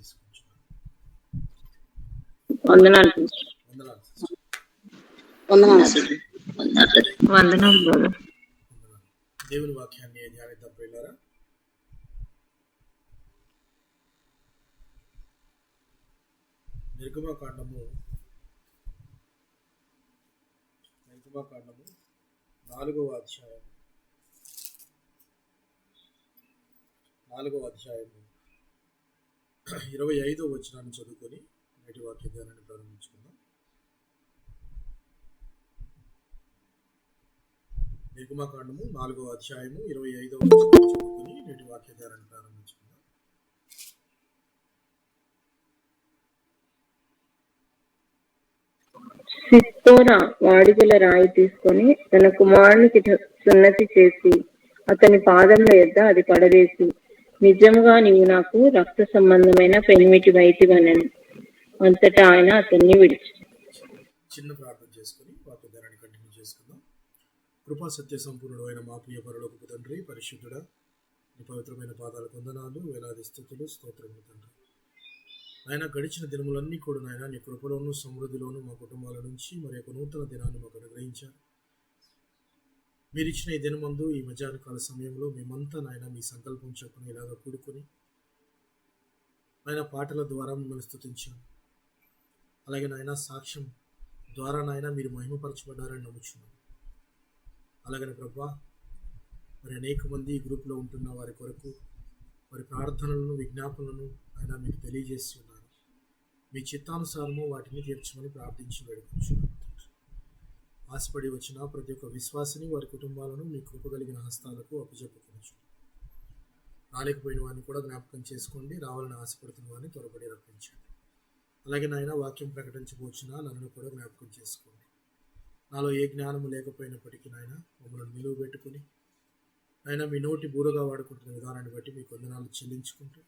తీసుకుంటున్నాను. వందనాలు. వందనాలు సిస్టర్. వందనాలు బ్రదర్. వందనాలు. దేవుని వాక్యాన్ని ధ్యానిద్దాం ప్రియులారా. నిర్గమకాండము 4వ అధ్యాయం 25వ వచనాన్ని చదువుకొని నేటి వాక్య ధ్యానాన్ని ప్రారంభించుకుందాం. నిర్గమకాండము 4వ అధ్యాయము 25వ వచనాన్ని చదువుకొని నేటి వాక్య ధ్యానాన్ని ప్రారంభించుకుందాం. సిప్పోరా వాడిగల రాయి తీసుకొని తన కుమారునికి సున్నతి చేసి అతని పాదముల యొద్ద అది పడవేసి, నిజముగా నీవు నాకు రక్త సంబంధమైన పెనిమిటి వైతివనెను. అంతటా ఆయన అతన్ని విడిచి. చిన్న ప్రార్థన చేసుకుని వాక్య ధ్యానాన్ని కంటిన్యూ చేసుకుందాం. కృపా సత్య సంపూర్ణుడు అయిన మా ప్రియ పరలోకపు తండ్రి, పరిశుద్ధుడా, నీ పవిత్రమైన పాదాలకు వందనాలు, వేలాది స్తుతులు, స్తోత్రములు తండ్రి. ఆయన గడిచిన దినములన్నీ కూడా నాయన నీ కృపలోను సమృద్ధిలోను మా కుటుంబాల నుంచి మరి యొక్క నూతన దినాన్ని మాకు అనుగ్రహించారు. మీరు ఇచ్చిన ఈ దినమందు ఈ మధ్యాహ్న కాల సమయంలో మేమంతా నాయన మీ సంకల్పం చొప్పున ఇలాగా కూడుకొని ఆయన పాటల ద్వారా మిమ్మల్ని స్తుతించాం. అలాగే నాయన సాక్ష్యం ద్వారా నాయన మీరు మహిమపరచబడ్డారని నమ్ముచున్నాం. అలాగనే ప్రభా మరి అనేక మంది ఈ గ్రూప్లో ఉంటున్న వారి కొరకు వారి ప్రార్థనలను విజ్ఞాపనలను ఆయన మీకు తెలియజేసి ఉన్నారు. మీ చిత్తానుసారము వాటిని తీర్చమని ప్రార్థించి వేడుకొంచున్నాను. ఆశపడి వచ్చిన ప్రతి ఒక్క విశ్వాసిని వారి కుటుంబాలను మీ కృపగలిగిన హస్తాలకు అప్పచెప్పుకొనొచ్చు. రాలేకపోయిన వారిని కూడా జ్ఞాపకం చేసుకోండి. రావాలని ఆశపడుతున్న వారిని త్వరపడి రప్పించండి. అలాగే నాయన వాక్యం ప్రకటించబోచున్నా నన్ను కూడా జ్ఞాపకం చేసుకోండి. నాలో ఏ జ్ఞానము లేకపోయినప్పటికీ నాయన మమ్మల్ని నిలువ పెట్టుకుని ఆయన మీ నోటి బూరగా వాడుకుంటున్న విధానాన్ని బట్టి మీకు వందనాలు చెల్లించుకుంటూ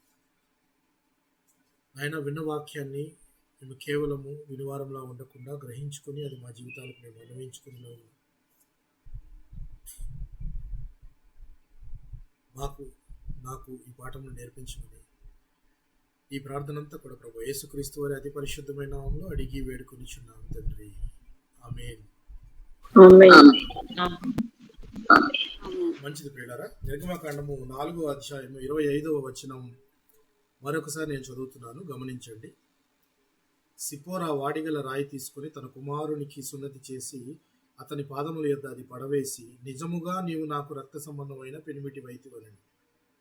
ఆయన విన్న వాక్యాన్ని మేము కేవలము వినివారంలా ఉండకుండా గ్రహించుకొని అది మా జీవితాలకు మేము అన్వయించుకుని నాకు ఈ పాఠంలో నేర్పించమని ఈ ప్రార్థన అంతా కూడా ప్రభు యేసుక్రీస్తు వారి అతి పరిశుద్ధమైన నామములో అడిగి వేడుకొనిచున్నాము తండ్రి. ఆమేన్. మంచిది ప్రియులారా. నిర్గమకాండము 4వ అధ్యాయము 25వ వచనం మరొకసారి నేను చదువుతున్నాను, గమనించండి. సిప్పోరా వాడిగల రాయి తీసుకుని తన కుమారునికి సున్నతి చేసి అతని పాదముల యొద్ద అది పడవేసి, నిజముగా నీవు నాకు రక్త సంబంధమైన పెనిమిటి వైతివనెను.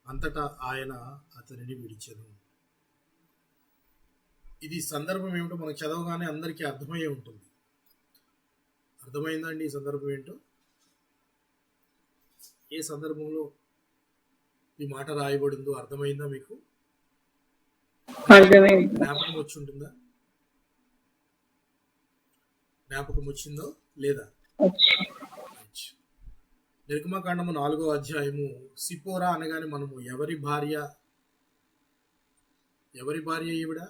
అంతటా ఆయన అతనిని విడిచెను. ఇది సందర్భం ఏమిటో మనకు చదవగానే అందరికీ అర్థమయ్యే ఉంటుంది. అర్థమైందండి ఈ సందర్భం ఏంటో? ఏ సందర్భంలో ఈ మాట రాయబడిందో అర్థమైందా మీకు? జ్ఞాపకం వచ్చి ఉంటుందా? జ్ఞాపకం వచ్చిందో లేదా? నిర్గమకాండము 4వ అధ్యాయము సిప్పోరా అనగానే మనము ఎవరి భార్య ఈవిడ?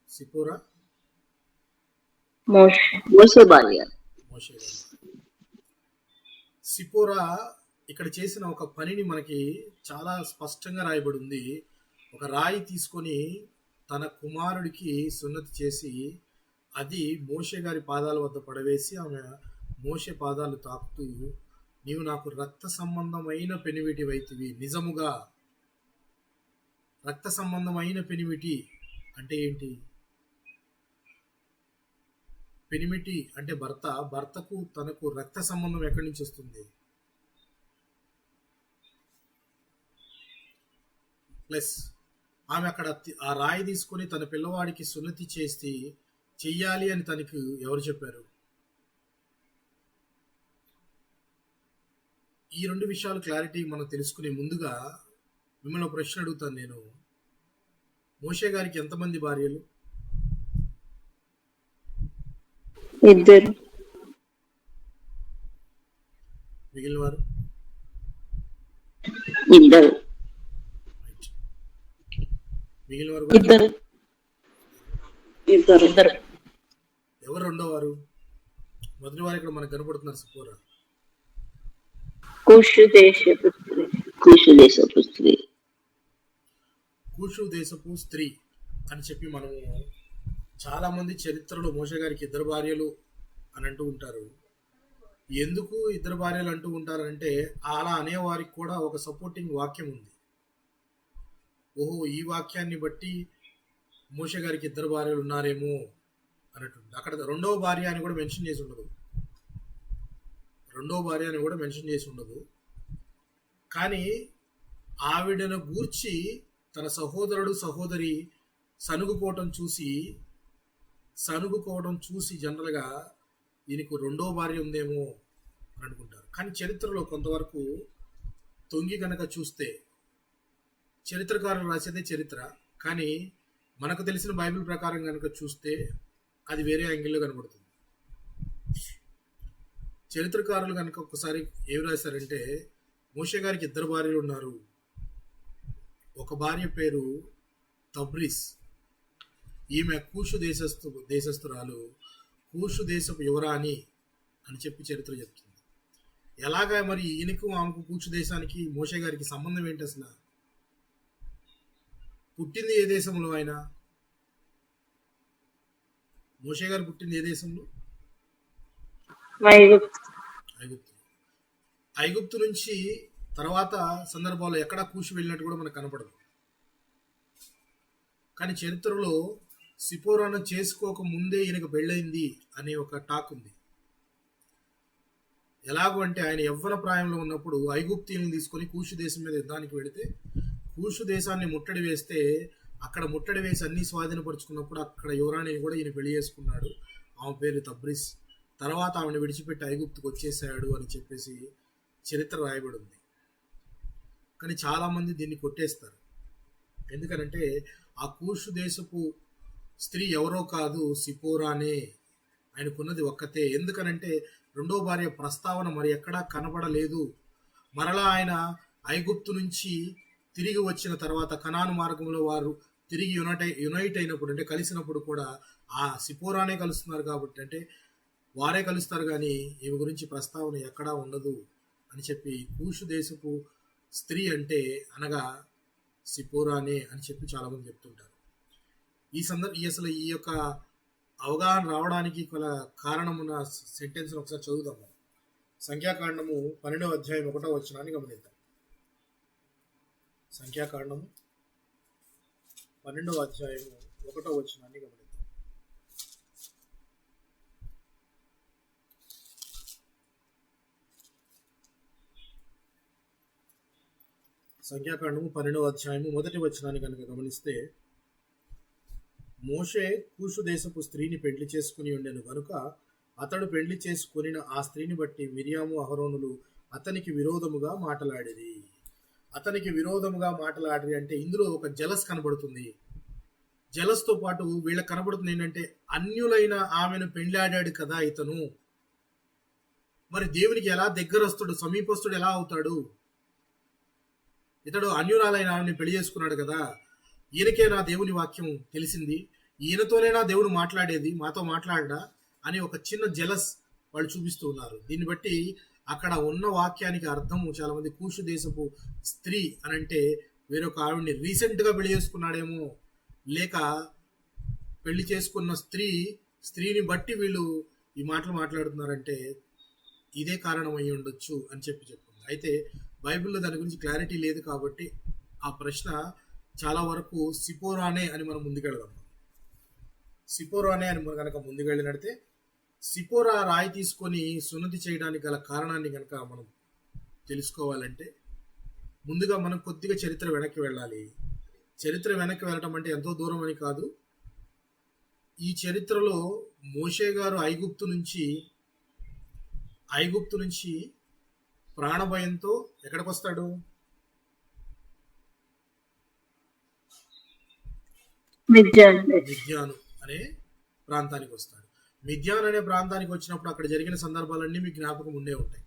సిప్పోరా మోషే భార్య. సిప్పోరా ఇక్కడ చేసిన ఒక పనిని మనకి చాలా స్పష్టంగా రాయబడి ఉంది. ఒక రాయి తీసుకొని తన కుమారుడికి సున్నతి చేసి అది మోషే గారి పాదాల వద్ద పడవేసి ఆమె మోషే పాదాలు తాకుతూ, నీవు నాకు రక్త సంబంధమైన పెనిమిటి వైతివి. నిజముగా రక్త సంబంధమైన పెనిమిటి అంటే ఏంటి? పెనిమిటి అంటే భర్తకు తనకు రక్త సంబంధం ఎక్కడి నుంచి వస్తుంది? ప్లస్ ఆమె అక్కడ ఆ రాయి తీసుకొని తన పిల్లవాడికి సున్నతి చేసి చెయ్యాలి అని తనకు ఎవరు చెప్పారు? ఈ రెండు విషయాలు క్లారిటీ మనం తెలుసుకునే ముందుగా మిమ్మల్ని ఒక ప్రశ్న అడుగుతాను నేను. మోషే గారికి ఎంతమంది భార్యలు? ఇద్దరు. మిగిలిన వారు? ఇద్దరు. మిగిలిన వారు ఇద్దరు. ఎవరు రెండో వారు? మొదటి వారు ఇక్కడ మనకు కనపడుతున్నారు సిప్పోరా. కూషు దేశపు స్త్రీ. కూషు దేశపు స్త్రీ అని చెప్పి మనము చాలామంది చరిత్రలో మోషే గారికి ఇద్దరు భార్యలు అని అంటూ ఉంటారు. ఎందుకు ఇద్దరు భార్యలు అంటూ ఉంటారంటే అలా అనేవారికి కూడా ఒక సపోర్టింగ్ వాక్యం ఉంది. ఓహో, ఈ వాక్యాన్ని బట్టి మోషే గారికి ఇద్దరు భార్యలు ఉన్నారేమో అన్నట్టుంది. అక్కడ రెండవ భార్య అని కూడా మెన్షన్ చేసి ఉండదు. కానీ ఆవిడను గూర్చి తన సహోదరుడు సహోదరి సనుగుకోవటం చూసి జనరల్గా ఈయనకు రెండో భార్య ఉందేమో అని అనుకుంటారు. కానీ చరిత్రలో కొంతవరకు తొంగి కనుక చూస్తే, చరిత్రకారులు రాసేదే చరిత్ర, కానీ మనకు తెలిసిన బైబిల్ ప్రకారం కనుక చూస్తే అది వేరే యాంగిల్లో కనబడుతుంది. చరిత్రకారులు కనుక ఒక్కసారి ఏం రాశారంటే, మోషే గారికి ఇద్దరు భార్యలు ఉన్నారు. ఒక భార్య పేరు తబ్రిస్, ఈమె కూషు దేశస్థురాలు, కూషు దేశపు యువరాణి అని చెప్పి చరిత్ర చెప్తుంది. ఎలాగా మరి ఈయనకు ఆమెకు కూషు దేశానికి మోషే గారికి సంబంధం ఏంటి? అసలు పుట్టింది ఏ దేశంలో? ఆయన మోషే గారు పుట్టింది ఏ దేశంలో? ఐగుప్తు నుంచి తర్వాత సందర్భాల్లో ఎక్కడా కూషు వెళ్ళినట్టు కూడా మనకు కనపడదు. కానీ చరిత్రలో సిపోరాను చేసుకోక ముందే ఈయనకు పెళ్ళయింది అనే ఒక టాక్ ఉంది. ఎలాగో అంటే ఆయన యవ్వన ప్రాయంలో ఉన్నప్పుడు ఐగుప్తీయులను తీసుకొని కూషు దేశం మీద యుద్ధానికి వెళితే, కూషు దేశాన్ని ముట్టడి వేస్తే, అక్కడ ముట్టడి వేసి అన్ని స్వాధీనపరుచుకున్నప్పుడు అక్కడ యువరాణిని కూడా ఈయన పెళ్లి చేసుకున్నాడు. ఆమె పేరు తబ్రిస్. తర్వాత ఆమెను విడిచిపెట్టి ఐగుప్తుకు వచ్చేసాడు అని చెప్పేసి చరిత్ర రాయబడి ఉంది. కానీ చాలామంది దీన్ని కొట్టేస్తారు. ఎందుకనంటే ఆ కూషు దేశపు స్త్రీ ఎవరో కాదు, సిపోరానే. ఆయనకున్నది ఒక్కతే. ఎందుకనంటే రెండో భార్య ప్రస్తావన మరి ఎక్కడా కనబడలేదు. మరలా ఆయన ఐగుప్తు నుంచి తిరిగి వచ్చిన తర్వాత కనాను మార్గంలో వారు తిరిగి యునైట్ అయినప్పుడు, అంటే కలిసినప్పుడు కూడా ఆ సిపోరానే కలుస్తున్నారు. కాబట్టి అంటే వారే కలుస్తారు, కానీ ఈమె గురించి ప్రస్తావన ఎక్కడా ఉండదు అని చెప్పి కూషు దేశపు స్త్రీ అంటే అనగా సిపోరానే అని చెప్పి చాలామంది చెప్తుంటారు. అసలు ఈ యొక్క అవగాహన రావడానికి గల కారణమున్న సెంటెన్స్ ఒకసారి చదువుదాము. సంఖ్యాకాండము 12వ అధ్యాయం 1వ వచనాన్ని గమనిద్దాం. సంఖ్యాకాండము 12వ అధ్యాయము 1వ వచనాన్ని గమనిద్దాం. సంఖ్యాకాండము 12వ అధ్యాయము 1వ వచనాన్ని కనుక గమనిస్తే, మోషే కూషు దేశపు స్త్రీని పెళ్లి చేసుకుని ఉండెను గనుక అతడు పెళ్లి చేసుకుని ఆ స్త్రీని బట్టి మిరియాము అహరోనులు అతనికి విరోధముగా మాటలాడిరి. అంటే ఇందులో ఒక జలస్ కనబడుతుంది. జలస్తో పాటు వీళ్ళకి కనబడుతుంది ఏంటంటే, అన్యులైన ఆమెను పెళ్లాడాడు కదా ఇతను, మరి దేవునికి ఎలా దగ్గరస్తుడు, సమీపస్తుడు ఎలా అవుతాడు? ఇతడు అన్యురాలైన ఆమెను పెళ్లి చేసుకున్నాడు కదా, ఈయనకేనా దేవుని వాక్యం తెలిసింది, ఈయనతోనేనా దేవుడు మాట్లాడేది, మాతో మాట్లాడడా అని ఒక చిన్న జలస్ వాళ్ళు చూపిస్తూ ఉన్నారు. దీన్ని బట్టి అక్కడ ఉన్న వాక్యానికి అర్థము చాలా మంది కూషు దేశపు స్త్రీ అని అంటే వేరొక ఆవిడ్ని రీసెంట్గా పెళ్లి చేసుకున్నాడేమో, లేక పెళ్లి చేసుకున్న స్త్రీని బట్టి వీళ్ళు ఈ మాటలు మాట్లాడుతున్నారంటే ఇదే కారణం అయ్యి ఉండొచ్చు అని చెప్పింది. అయితే బైబిల్లో దాని గురించి క్లారిటీ లేదు కాబట్టి ఆ ప్రశ్న చాలా వరకు సిపోరానే అని మనం ముందుకెళ్దాం. సిపోరానే అని మనం కనుక ముందుకెళ్ళినట్టే, సిపోరా రాయి తీసుకొని సున్నతి చేయడానికి గల కారణాన్ని కనుక మనం తెలుసుకోవాలంటే ముందుగా మనం కొద్దిగా చరిత్ర వెనక్కి వెళ్ళాలి. చరిత్ర వెనక్కి వెళ్ళటం అంటే ఎంతో దూరం అని కాదు. ఈ చరిత్రలో మోషే గారు ఐగుప్తు నుంచి ప్రాణభయంతో ఎక్కడికి వస్తాడు? మిద్యాను అనే ప్రాంతానికి వస్తాడు. మిద్యాన్ అనే ప్రాంతానికి వచ్చినప్పుడు అక్కడ జరిగిన సందర్భాలన్నీ మీకు జ్ఞాపకం ఉండే ఉంటాయి.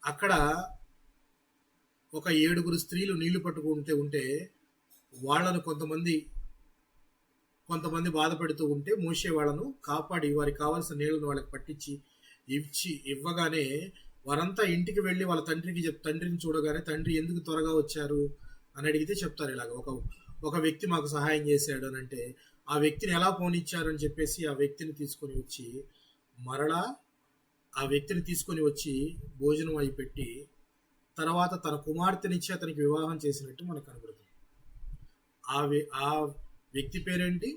అక్కడ ఒక 7 స్త్రీలు నీళ్లు పట్టుకుంటూ ఉంటే వాళ్ళను కొంతమంది బాధ పెడుతూ ఉంటే మోషే వాళ్ళను కాపాడి వారికి కావాల్సిన నీళ్లను వాళ్ళకి పట్టించి ఇవ్వగానే వారంతా ఇంటికి వెళ్ళి వాళ్ళ తండ్రిని చూడగానే తండ్రి ఎందుకు త్వరగా వచ్చారు అని అడిగితే చెప్తారు ఇలాగ, ఒక వ్యక్తి మాకు సహాయం చేశాడు అని అంటే ఆ వ్యక్తిని ఎలా పోనిచ్చారని చెప్పేసి ఆ వ్యక్తిని తీసుకొని వచ్చి మరలా ఆ వ్యక్తిని తీసుకొని వచ్చి భోజనం అయి పెట్టి తర్వాత తన కుమార్తెనిచ్చి అతనికి వివాహం చేసినట్టు మనకు కనబడుతుంది. ఆ వ్యక్తి పేరేంటి?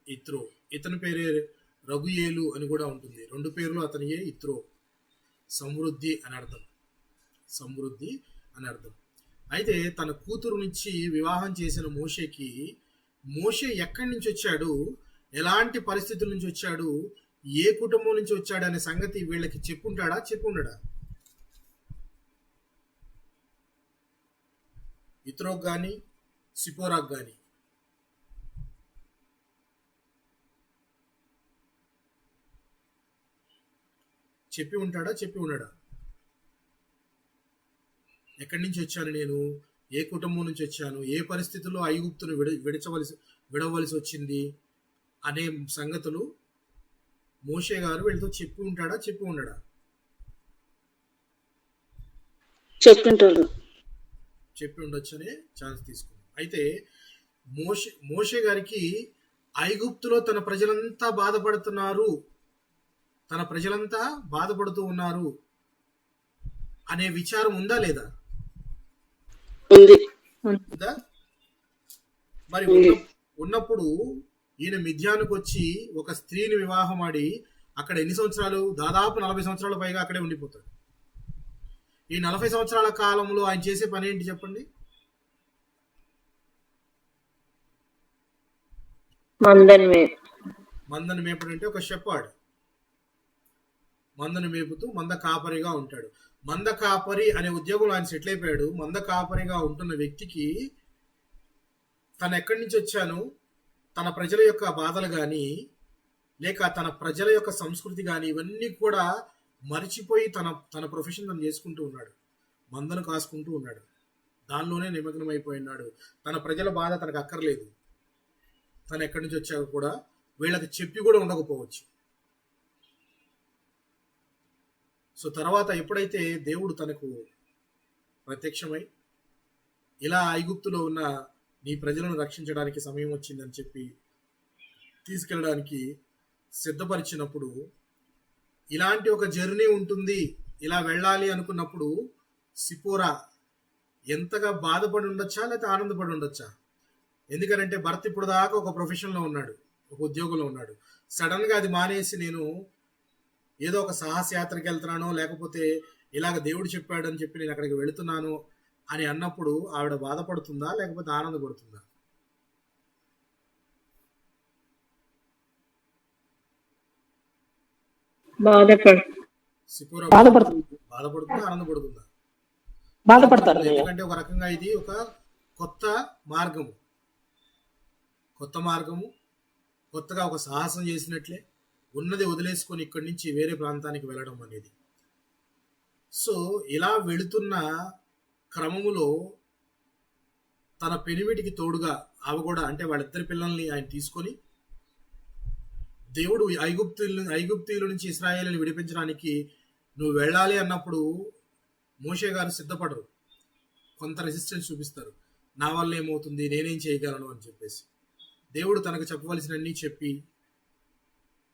ఇత్రో. ఇతని పేరే రఘుయేలు అని కూడా ఉంటుంది. 2 పేర్లు అతనియే ఇత్రో. సమృద్ధి అని అర్థం. సమృద్ధి అని అర్థం. అయితే తన కూతురు నుంచి వివాహం చేసిన మోషేకి మోషే ఎక్కడి నుంచి వచ్చాడు, ఎలాంటి పరిస్థితుల నుంచి వచ్చాడు, ఏ కుటుంబం నుంచి వచ్చాడు అనే సంగతి వీళ్ళకి చెప్పుంటాడా, చెప్పుండడా? ఇత్రోకు కానీ సిపోరాకు కానీ చెప్పి ఉంటాడా, చెప్పి ఉండడా? ఎక్కడి నుంచి వచ్చాను నేను, ఏ కుటుంబం నుంచి వచ్చాను, ఏ పరిస్థితుల్లో ఐగుప్తును విడవలసి వచ్చింది అనే సంగతులు మోషే గారు వీళ్ళతో చెప్పి ఉంటాడా, చెప్పి ఉండడా? చెప్పి ఉండొచ్చనే ఛాన్స్ తీసుకున్నాం. అయితే మోషే గారికి ఐగుప్తులో తన ప్రజలంతా బాధపడుతూ ఉన్నారు అనే విచారం ఉందా లేదా? ఉందా? మరి ఉన్నప్పుడు ఈయన మిద్యానికి వచ్చి ఒక స్త్రీని వివాహం ఆడి అక్కడ ఎన్ని సంవత్సరాలు? దాదాపు 40 సంవత్సరాల పైగా అక్కడే ఉండిపోతాడు. ఈ 40 సంవత్సరాల కాలంలో ఆయన చేసే పని ఏంటి చెప్పండి? మందను మేపడు. అంటే ఒక షెపర్డ్ మందను మేపుతూ మంద కాపరిగా ఉంటాడు. మంద కాపరి అనే ఉద్యోగంలో ఆయన సెటిల్ అయిపోయాడు. మంద కాపరిగా ఉంటున్న వ్యక్తికి తను ఎక్కడి నుంచి వచ్చాను, తన ప్రజల యొక్క బాధలు కానీ లేక తన ప్రజల యొక్క సంస్కృతి కానీ ఇవన్నీ కూడా మరిచిపోయి తన ప్రొఫెషన్ తను చేసుకుంటూ ఉన్నాడు. మందను కాసుకుంటూ ఉన్నాడు. దానిలోనే నిమగ్నం అయిపోయినాడు. తన ప్రజల బాధ తనకు అక్కర్లేదు. తను ఎక్కడి నుంచి వచ్చాక కూడా వీళ్ళకి చెప్పి కూడా ఉండకపోవచ్చు. సో తర్వాత ఎప్పుడైతే దేవుడు తనకు ప్రత్యక్షమై ఇలా ఐగుప్తులో ఉన్న నీ ప్రజలను రక్షించడానికి సమయం వచ్చిందని చెప్పి తీసుకెళ్ళడానికి సిద్ధపరిచినప్పుడు, ఇలాంటి ఒక జర్నీ ఉంటుంది, ఇలా వెళ్ళాలి అనుకున్నప్పుడు సిపోరా ఎంతగా బాధపడి ఉండొచ్చా లేకపోతే ఆనందపడి ఉండొచ్చా? ఎందుకంటే భర్త ఇప్పుడు దాకా ఒక ప్రొఫెషన్లో ఉన్నాడు, ఒక ఉద్యోగంలో ఉన్నాడు. సడన్గా అది మానేసి నేను ఏదో ఒక సాహసయాత్రకి వెళ్తున్నాను, లేకపోతే ఇలాగ దేవుడు చెప్పాడు అని చెప్పి నేను అక్కడికి వెళుతున్నాను అని అన్నప్పుడు ఆవిడ బాధపడుతుందా లేకపోతే ఆనందపడుతుందా? బాధపడుతుందా, ఆనందపడుతుందా? బాధపడతారు. ఎందుకంటే ఒక రకంగా ఇది ఒక కొత్త మార్గము, కొత్తగా ఒక సాహసం చేసినట్లే, ఉన్నది వదిలేసుకొని ఇక్కడి నుంచి వేరే ప్రాంతానికి వెళ్ళడం అనేది. సో ఇలా వెళుతున్న క్రమములో తన పెనిమిటికి తోడుగా ఆమె కూడా, అంటే వాళ్ళిద్దరి పిల్లల్ని ఆయన తీసుకొని దేవుడు ఐగుప్తీయుల నుంచి ఇశ్రాయేలుని విడిపించడానికి నువ్వు వెళ్ళాలి అన్నప్పుడు మోషే గారు సిద్ధపడరు, కొంత రెసిస్టెన్స్ చూపిస్తారు. నా వల్ల ఏమవుతుంది, నేనేం చేయగలను అని చెప్పేసి దేవుడు తనకు చెప్పవలసినన్ని చెప్పి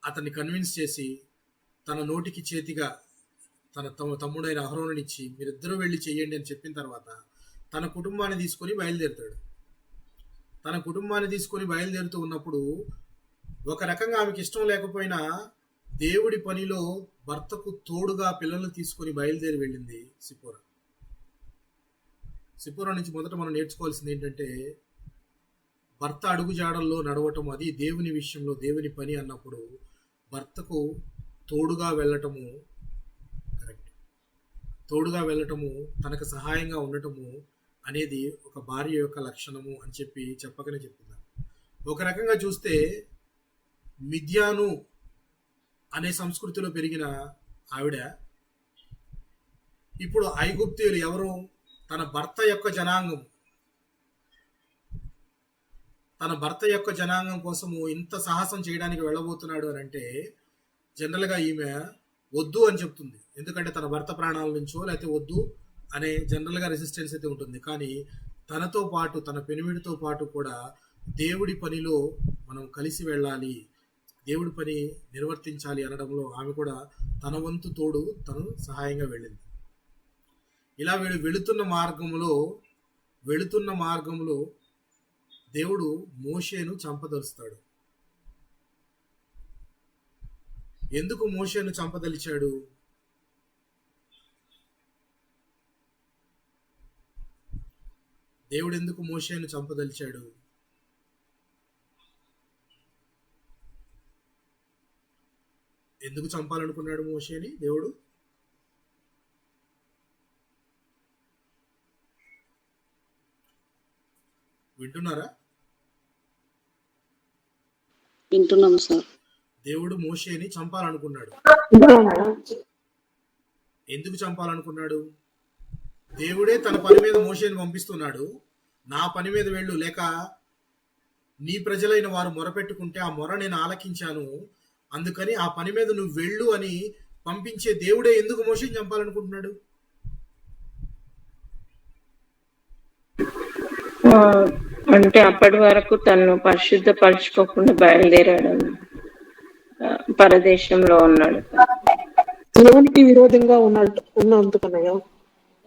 అతన్ని కన్విన్స్ చేసి తన నోటికి చేతిగా తన తమ్ముడైన అహరోనునిచ్చి మీరిద్దరూ వెళ్ళి చెయ్యండి అని చెప్పిన తర్వాత తన కుటుంబాన్ని తీసుకొని బయలుదేరుతాడు. తన కుటుంబాన్ని తీసుకొని బయలుదేరుతూ ఉన్నప్పుడు ఒక రకంగా ఆమెకి ఇష్టం లేకపోయినా దేవుడి పనిలో భర్తకు తోడుగా పిల్లల్ని తీసుకొని బయలుదేరి వెళ్ళింది సిపోరా. సిపోరా నుంచి మొదట మనం నేర్చుకోవాల్సింది ఏంటంటే, భర్త అడుగుజాడల్లో నడవటం, అది దేవుని విషయంలో దేవుని పని అన్నప్పుడు భర్తకు తోడుగా వెళ్ళటము కరెక్ట్. తోడుగా వెళ్ళటము, తనకు సహాయంగా ఉండటము అనేది ఒక భార్య యొక్క లక్షణము అని చెప్పకనే చెప్తున్నారు. ఒక రకంగా చూస్తే మిద్యాను అనే సంస్కృతిలో పెరిగిన ఆవిడ ఇప్పుడు ఐగుప్తీయులు ఎవరు, తన భర్త యొక్క జనాంగం కోసము ఇంత సాహసం చేయడానికి వెళ్ళబోతున్నాడు అని అంటే జనరల్గా ఈమె వద్దు అని చెప్తుంది. ఎందుకంటే తన భర్త ప్రాణాల నుంచో లేకపోతే వద్దు అనే జనరల్గా రెసిస్టెన్స్ అయితే ఉంటుంది. కానీ తనతో పాటు తన పెనిమిడితో పాటు కూడా దేవుడి పనిలో మనం కలిసి వెళ్ళాలి, దేవుడి పని నిర్వర్తించాలి అనడంలో ఆమె కూడా తన వంతు తోడు తను సహాయంగా వెళ్ళింది. ఇలా వీడు వెళుతున్న మార్గంలో దేవుడు మోషేను చంపదలుస్తాడు. ఎందుకు మోషేను చంపదలిచాడు? దేవుడు ఎందుకు మోషేను చంపదలిచాడు? ఎందుకు చంపాలనుకున్నాడు మోషేని దేవుడు? వింటున్నారా? వింటున్నాం సార్. దేవుడు మోషేని చంపాలనుకున్నాడు. ఎందుకు చంపాలనుకున్నాడు? దేవుడే తన పని మీద మోషేని పంపిస్తున్నాడు. నా పని మీద వెళ్ళు, లేక నీ ప్రజలైన వారు మొరపెట్టుకుంటే ఆ మొర నేను ఆలకించాను, అందుకని ఆ పని మీద నువ్వు వెళ్ళు అని పంపించే దేవుడే ఎందుకు మోషేని చంపాలనుకుంటున్నాడు? అంటే అప్పటి వరకు తను పరిశుద్ధపరచుకోకుండా బయలుదేరాడు, పరదేశంలో ఉన్నాడు. దేవునికి విరోధంగా ఉన్నందుకనయ్యా,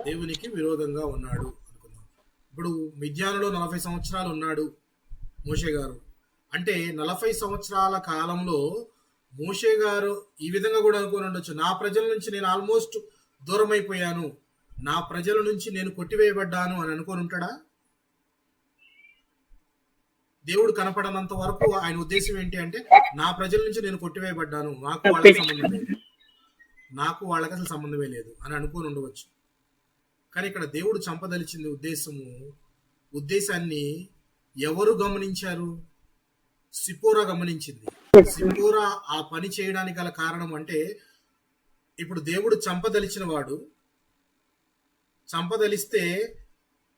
దేవునికి విరోధంగా ఉన్నాడు అనుకుందాం. ఇప్పుడు మిద్యానులో 40 సంవత్సరాలు ఉన్నాడు మోషే గారు. అంటే 40 సంవత్సరాల కాలంలో మోషే గారు ఈ విధంగా కూడా అనుకుని ఉండొచ్చు, నా ప్రజల నుంచి నేను ఆల్మోస్ట్ దూరం అయిపోయాను, నా ప్రజల నుంచి నేను కొట్టివేయబడ్డాను అని అనుకొని ఉంటాడా? దేవుడు కనపడనంత వరకు ఆయన ఉద్దేశం ఏంటి అంటే, నా ప్రజల నుంచి నేను కొట్టివేయబడ్డాను, నాకు వాళ్ళకి అసలు సంబంధమే లేదు అని అనుకొని ఉండవచ్చు. కానీ ఇక్కడ దేవుడు చంపదలిచింది ఉద్దేశాన్ని ఎవరు గమనించారు? సిపోరా గమనించింది. సిపోరా ఆ పని చేయడానికి గల కారణం అంటే, ఇప్పుడు దేవుడు చంపదలిస్తే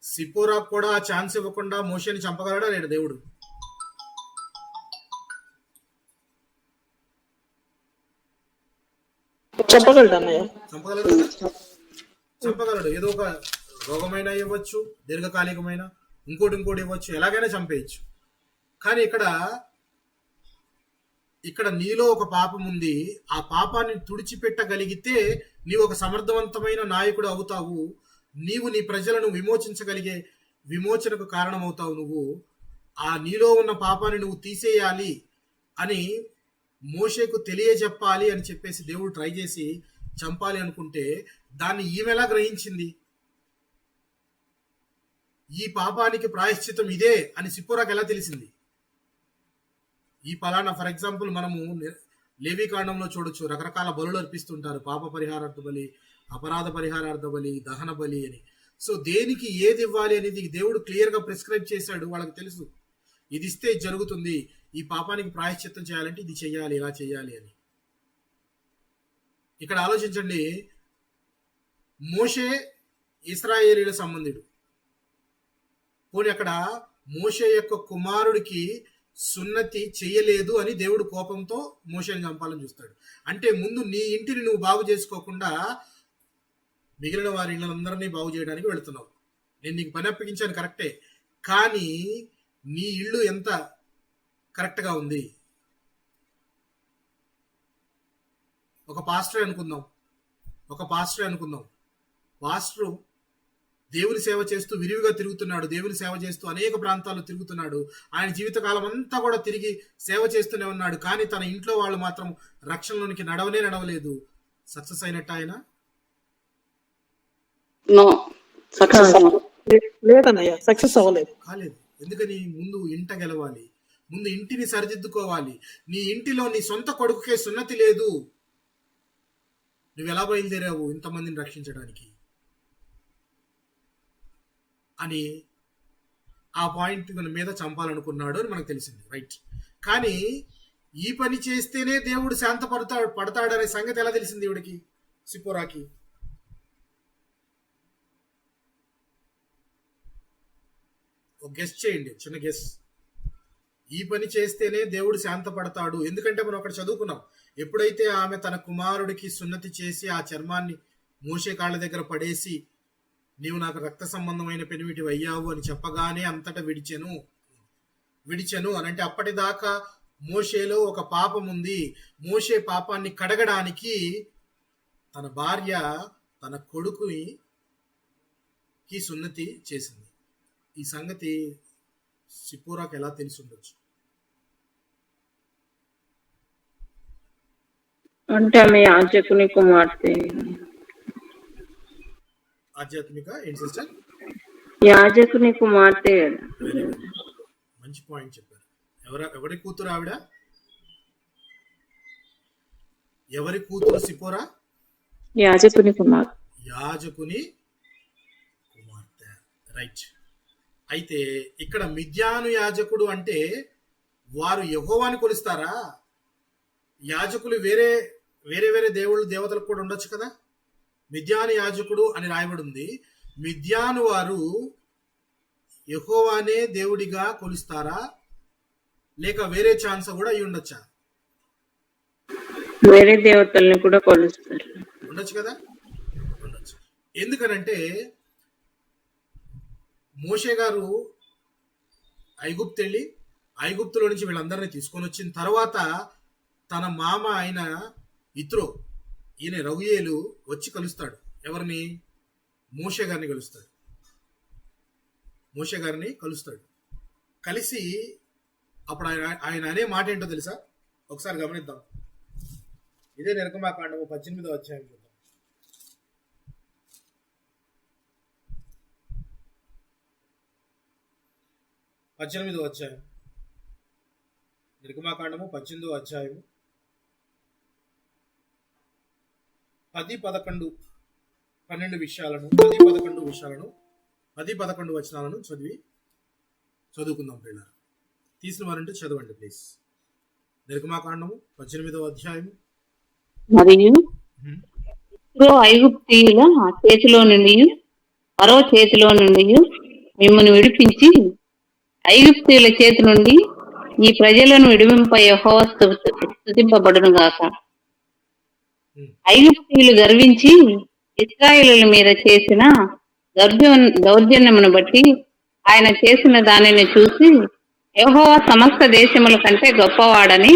సిపోరా కూడా ఆ ఛాన్స్ ఇవ్వకుండా మోషేని చంపగలడా లేడు దేవుడు? చంపగలడు. ఏదో ఒక రోగమైనా ఇవ్వచ్చు, దీర్ఘకాలికమైన ఇంకోటి ఇవ్వచ్చు, ఎలాగైనా చంపేయచ్చు. కానీ ఇక్కడ నీలో ఒక పాపం ఉంది, ఆ పాపాన్ని తుడిచిపెట్టగలిగితే నీవు ఒక సమర్థవంతమైన నాయకుడు అవుతావు, నీవు నీ ప్రజలను విమోచనకు కారణమవుతావు. నువ్వు ఆ నీలో ఉన్న పాపాన్ని నువ్వు తీసేయాలి అని మోషేకు తెలియజెప్పాలి అని చెప్పేసి దేవుడు ట్రై చేసి చంపాలి అనుకుంటే, దాన్ని ఈమెలా గ్రహించింది? ఈ పాపానికి ప్రాయశ్చితం ఇదే అని సిప్పోరాకు ఎలా తెలిసింది? ఈ పలానా, ఫర్ ఎగ్జాంపుల్ మనము లేవి కాండంలో చూడొచ్చు, రకరకాల బలులు అర్పిస్తుంటారు, పాప పరిహారార్థ బలి, అపరాధ పరిహారార్థ బలి, దహన బలి అని. సో దేనికి ఏది ఇవ్వాలి అనేది దేవుడు క్లియర్ గా ప్రిస్క్రైబ్ చేశాడు. వాళ్ళకి తెలుసు ఇది ఇస్తే జరుగుతుంది, ఈ పాపానికి ప్రాయశ్చిత్తం చేయాలంటే ఇది చెయ్యాలి, ఇలా చెయ్యాలి అని. ఇక్కడ ఆలోచించండి, మోషే ఇశ్రాయేలీల సంబంధుడు, పోనీ అక్కడ మోషే యొక్క కుమారుడికి సున్నతి చేయలేదు అని దేవుడు కోపంతో మోషేని చంపాలని చూస్తాడు. అంటే ముందు నీ ఇంటిని నువ్వు బాగు చేసుకోకుండా మిగిలిన వారి ఇళ్ళందరినీ బాగు చేయడానికి వెళుతున్నావు. నేను నీకు పని అప్పగించాను కరెక్టే, కానీ నీ ఇల్లు ఎంత కరెక్ట్గా ఉంది? ఒక పాస్టరే అనుకుందాం, పాస్టరు దేవుని సేవ చేస్తూ విరివిగా తిరుగుతున్నాడు, దేవుని సేవ చేస్తూ అనేక ప్రాంతాల్లో తిరుగుతున్నాడు, ఆయన జీవితకాలం అంతా కూడా తిరిగి సేవ చేస్తూనే ఉన్నాడు. కానీ తన ఇంట్లో వాళ్ళు మాత్రం రక్షణలోనికి నడవలేదు. సక్సెస్ అయినట్టు ఆయన కాలేదు. ఎందుకని? ముందు ఇంట గెలవాలి, ముందు ఇంటిని సరిదిద్దుకోవాలి. నీ ఇంటిలో నీ సొంత కొడుకుకే సున్నతి లేదు, నువ్వు ఎలా బయలుదేరావు ఇంతమందిని రక్షించడానికి అని ఆ పాయింట్ మీద చంపాలనుకున్నాడు అని మనకు తెలిసింది, రైట్? కానీ ఈ పని చేస్తేనే దేవుడు పడతాడనే సంగతి ఎలా తెలిసింది దేవుడికి, సిప్పోరాకి? ఒక గెస్ చేయండి, చిన్న గెస్. ఈ పని చేస్తేనే దేవుడు శాంతపడతాడు. ఎందుకంటే మనం అక్కడ చదువుకున్నాం, ఎప్పుడైతే ఆమె తన కుమారుడికి సున్నతి చేసి ఆ చర్మాన్ని మోషే కాళ్ళ దగ్గర పడేసి నీవు నాకు రక్త సంబంధమైన పెనిమిటి అయ్యావు అని చెప్పగానే అంతటా విడిచెను అని అంటే అప్పటిదాకా మోషేలో ఒక పాపం ఉంది. మోషే పాపాన్ని కడగడానికి తన భార్య తన కొడుకుకి సున్నతి చేసింది. ఈ సంగతి సిపోరాకు ఎలా తెలిసి ఉండొచ్చు? అంటే ఆమె యాజకుని కుమార్తె. ఆధ్యాత్మిక ఏంటి సిస్టర్? యాజకుని కుమార్తె కదా. వెరీ గుడ్, మంచి పాయింట్ చెప్పారు. ఎవరి కూతురు ఆవిడ? ఎవరి కూతురు సిపోరా? యాజకుని కుమార్తె. యాజకుని కుమార్తె. రైట్. అయితే ఇక్కడ మిద్యాను యాజకుడు అంటే వారు యెహోవాని కొలుస్తారా? యాజకులు వేరే వేరే వేరే దేవతలకు కూడా ఉండొచ్చు కదా. మిద్యాను యాజకుడు అని రాయబడి ఉంది. మిద్యాను వారు యెహోవానే దేవుడిగా కొలుస్తారా, లేక వేరే ఛాన్స్ కూడా అయి ఉండొచ్చా? వేరే దేవతల్ని కూడా కొలుస్తారు. ఉండొచ్చు కదా, ఉండొచ్చు. ఎందుకనంటే మోషే గారు ఐగుప్తు వెళ్ళి ఐగుప్తులో నుంచి వీళ్ళందరినీ తీసుకొని వచ్చిన తర్వాత తన మామ అయిన ఇత్రో, ఈయన రౌయేలు వచ్చి కలుస్తాడు. ఎవరిని? మోషే గారిని కలుస్తాడు. మోషే గారిని కలుస్తాడు. కలిసి అప్పుడు ఆయన అనే మాట ఏంటో తెలుసా? ఒకసారి గమనిద్దాం. ఇదే నిర్గమాకాండము 18వ అధ్యాయం చూద్దాం. 18వ అధ్యాయం, నిర్గమాకాండము 18వ అధ్యాయము 10-11 విషయాలను 10-11 వచనాలను చదువుకుందాం పిల్లలు. తీసిన వారంటే చదవండి ప్లీజ్. నిర్గమాకాండము 18వ అధ్యాయము. మరియు ఐగుప్తీయుల చేతిలో నుండి ఫరో చేతిలో నుండి మిమ్మల్ని విడిపించి ఐగుప్తీయుల చేతి నుండి ఈ ప్రజలను విడిపింప యెహోవా స్తుతింపబడును గాక. ఐగుప్తీయులు గర్వించి ఇశ్రాయేలుల మీద చేసిన దౌర్జన్యమును బట్టి ఆయన చేసిన దానిని చూసి యెహోవా సమస్త దేశముల కంటే గొప్పవాడని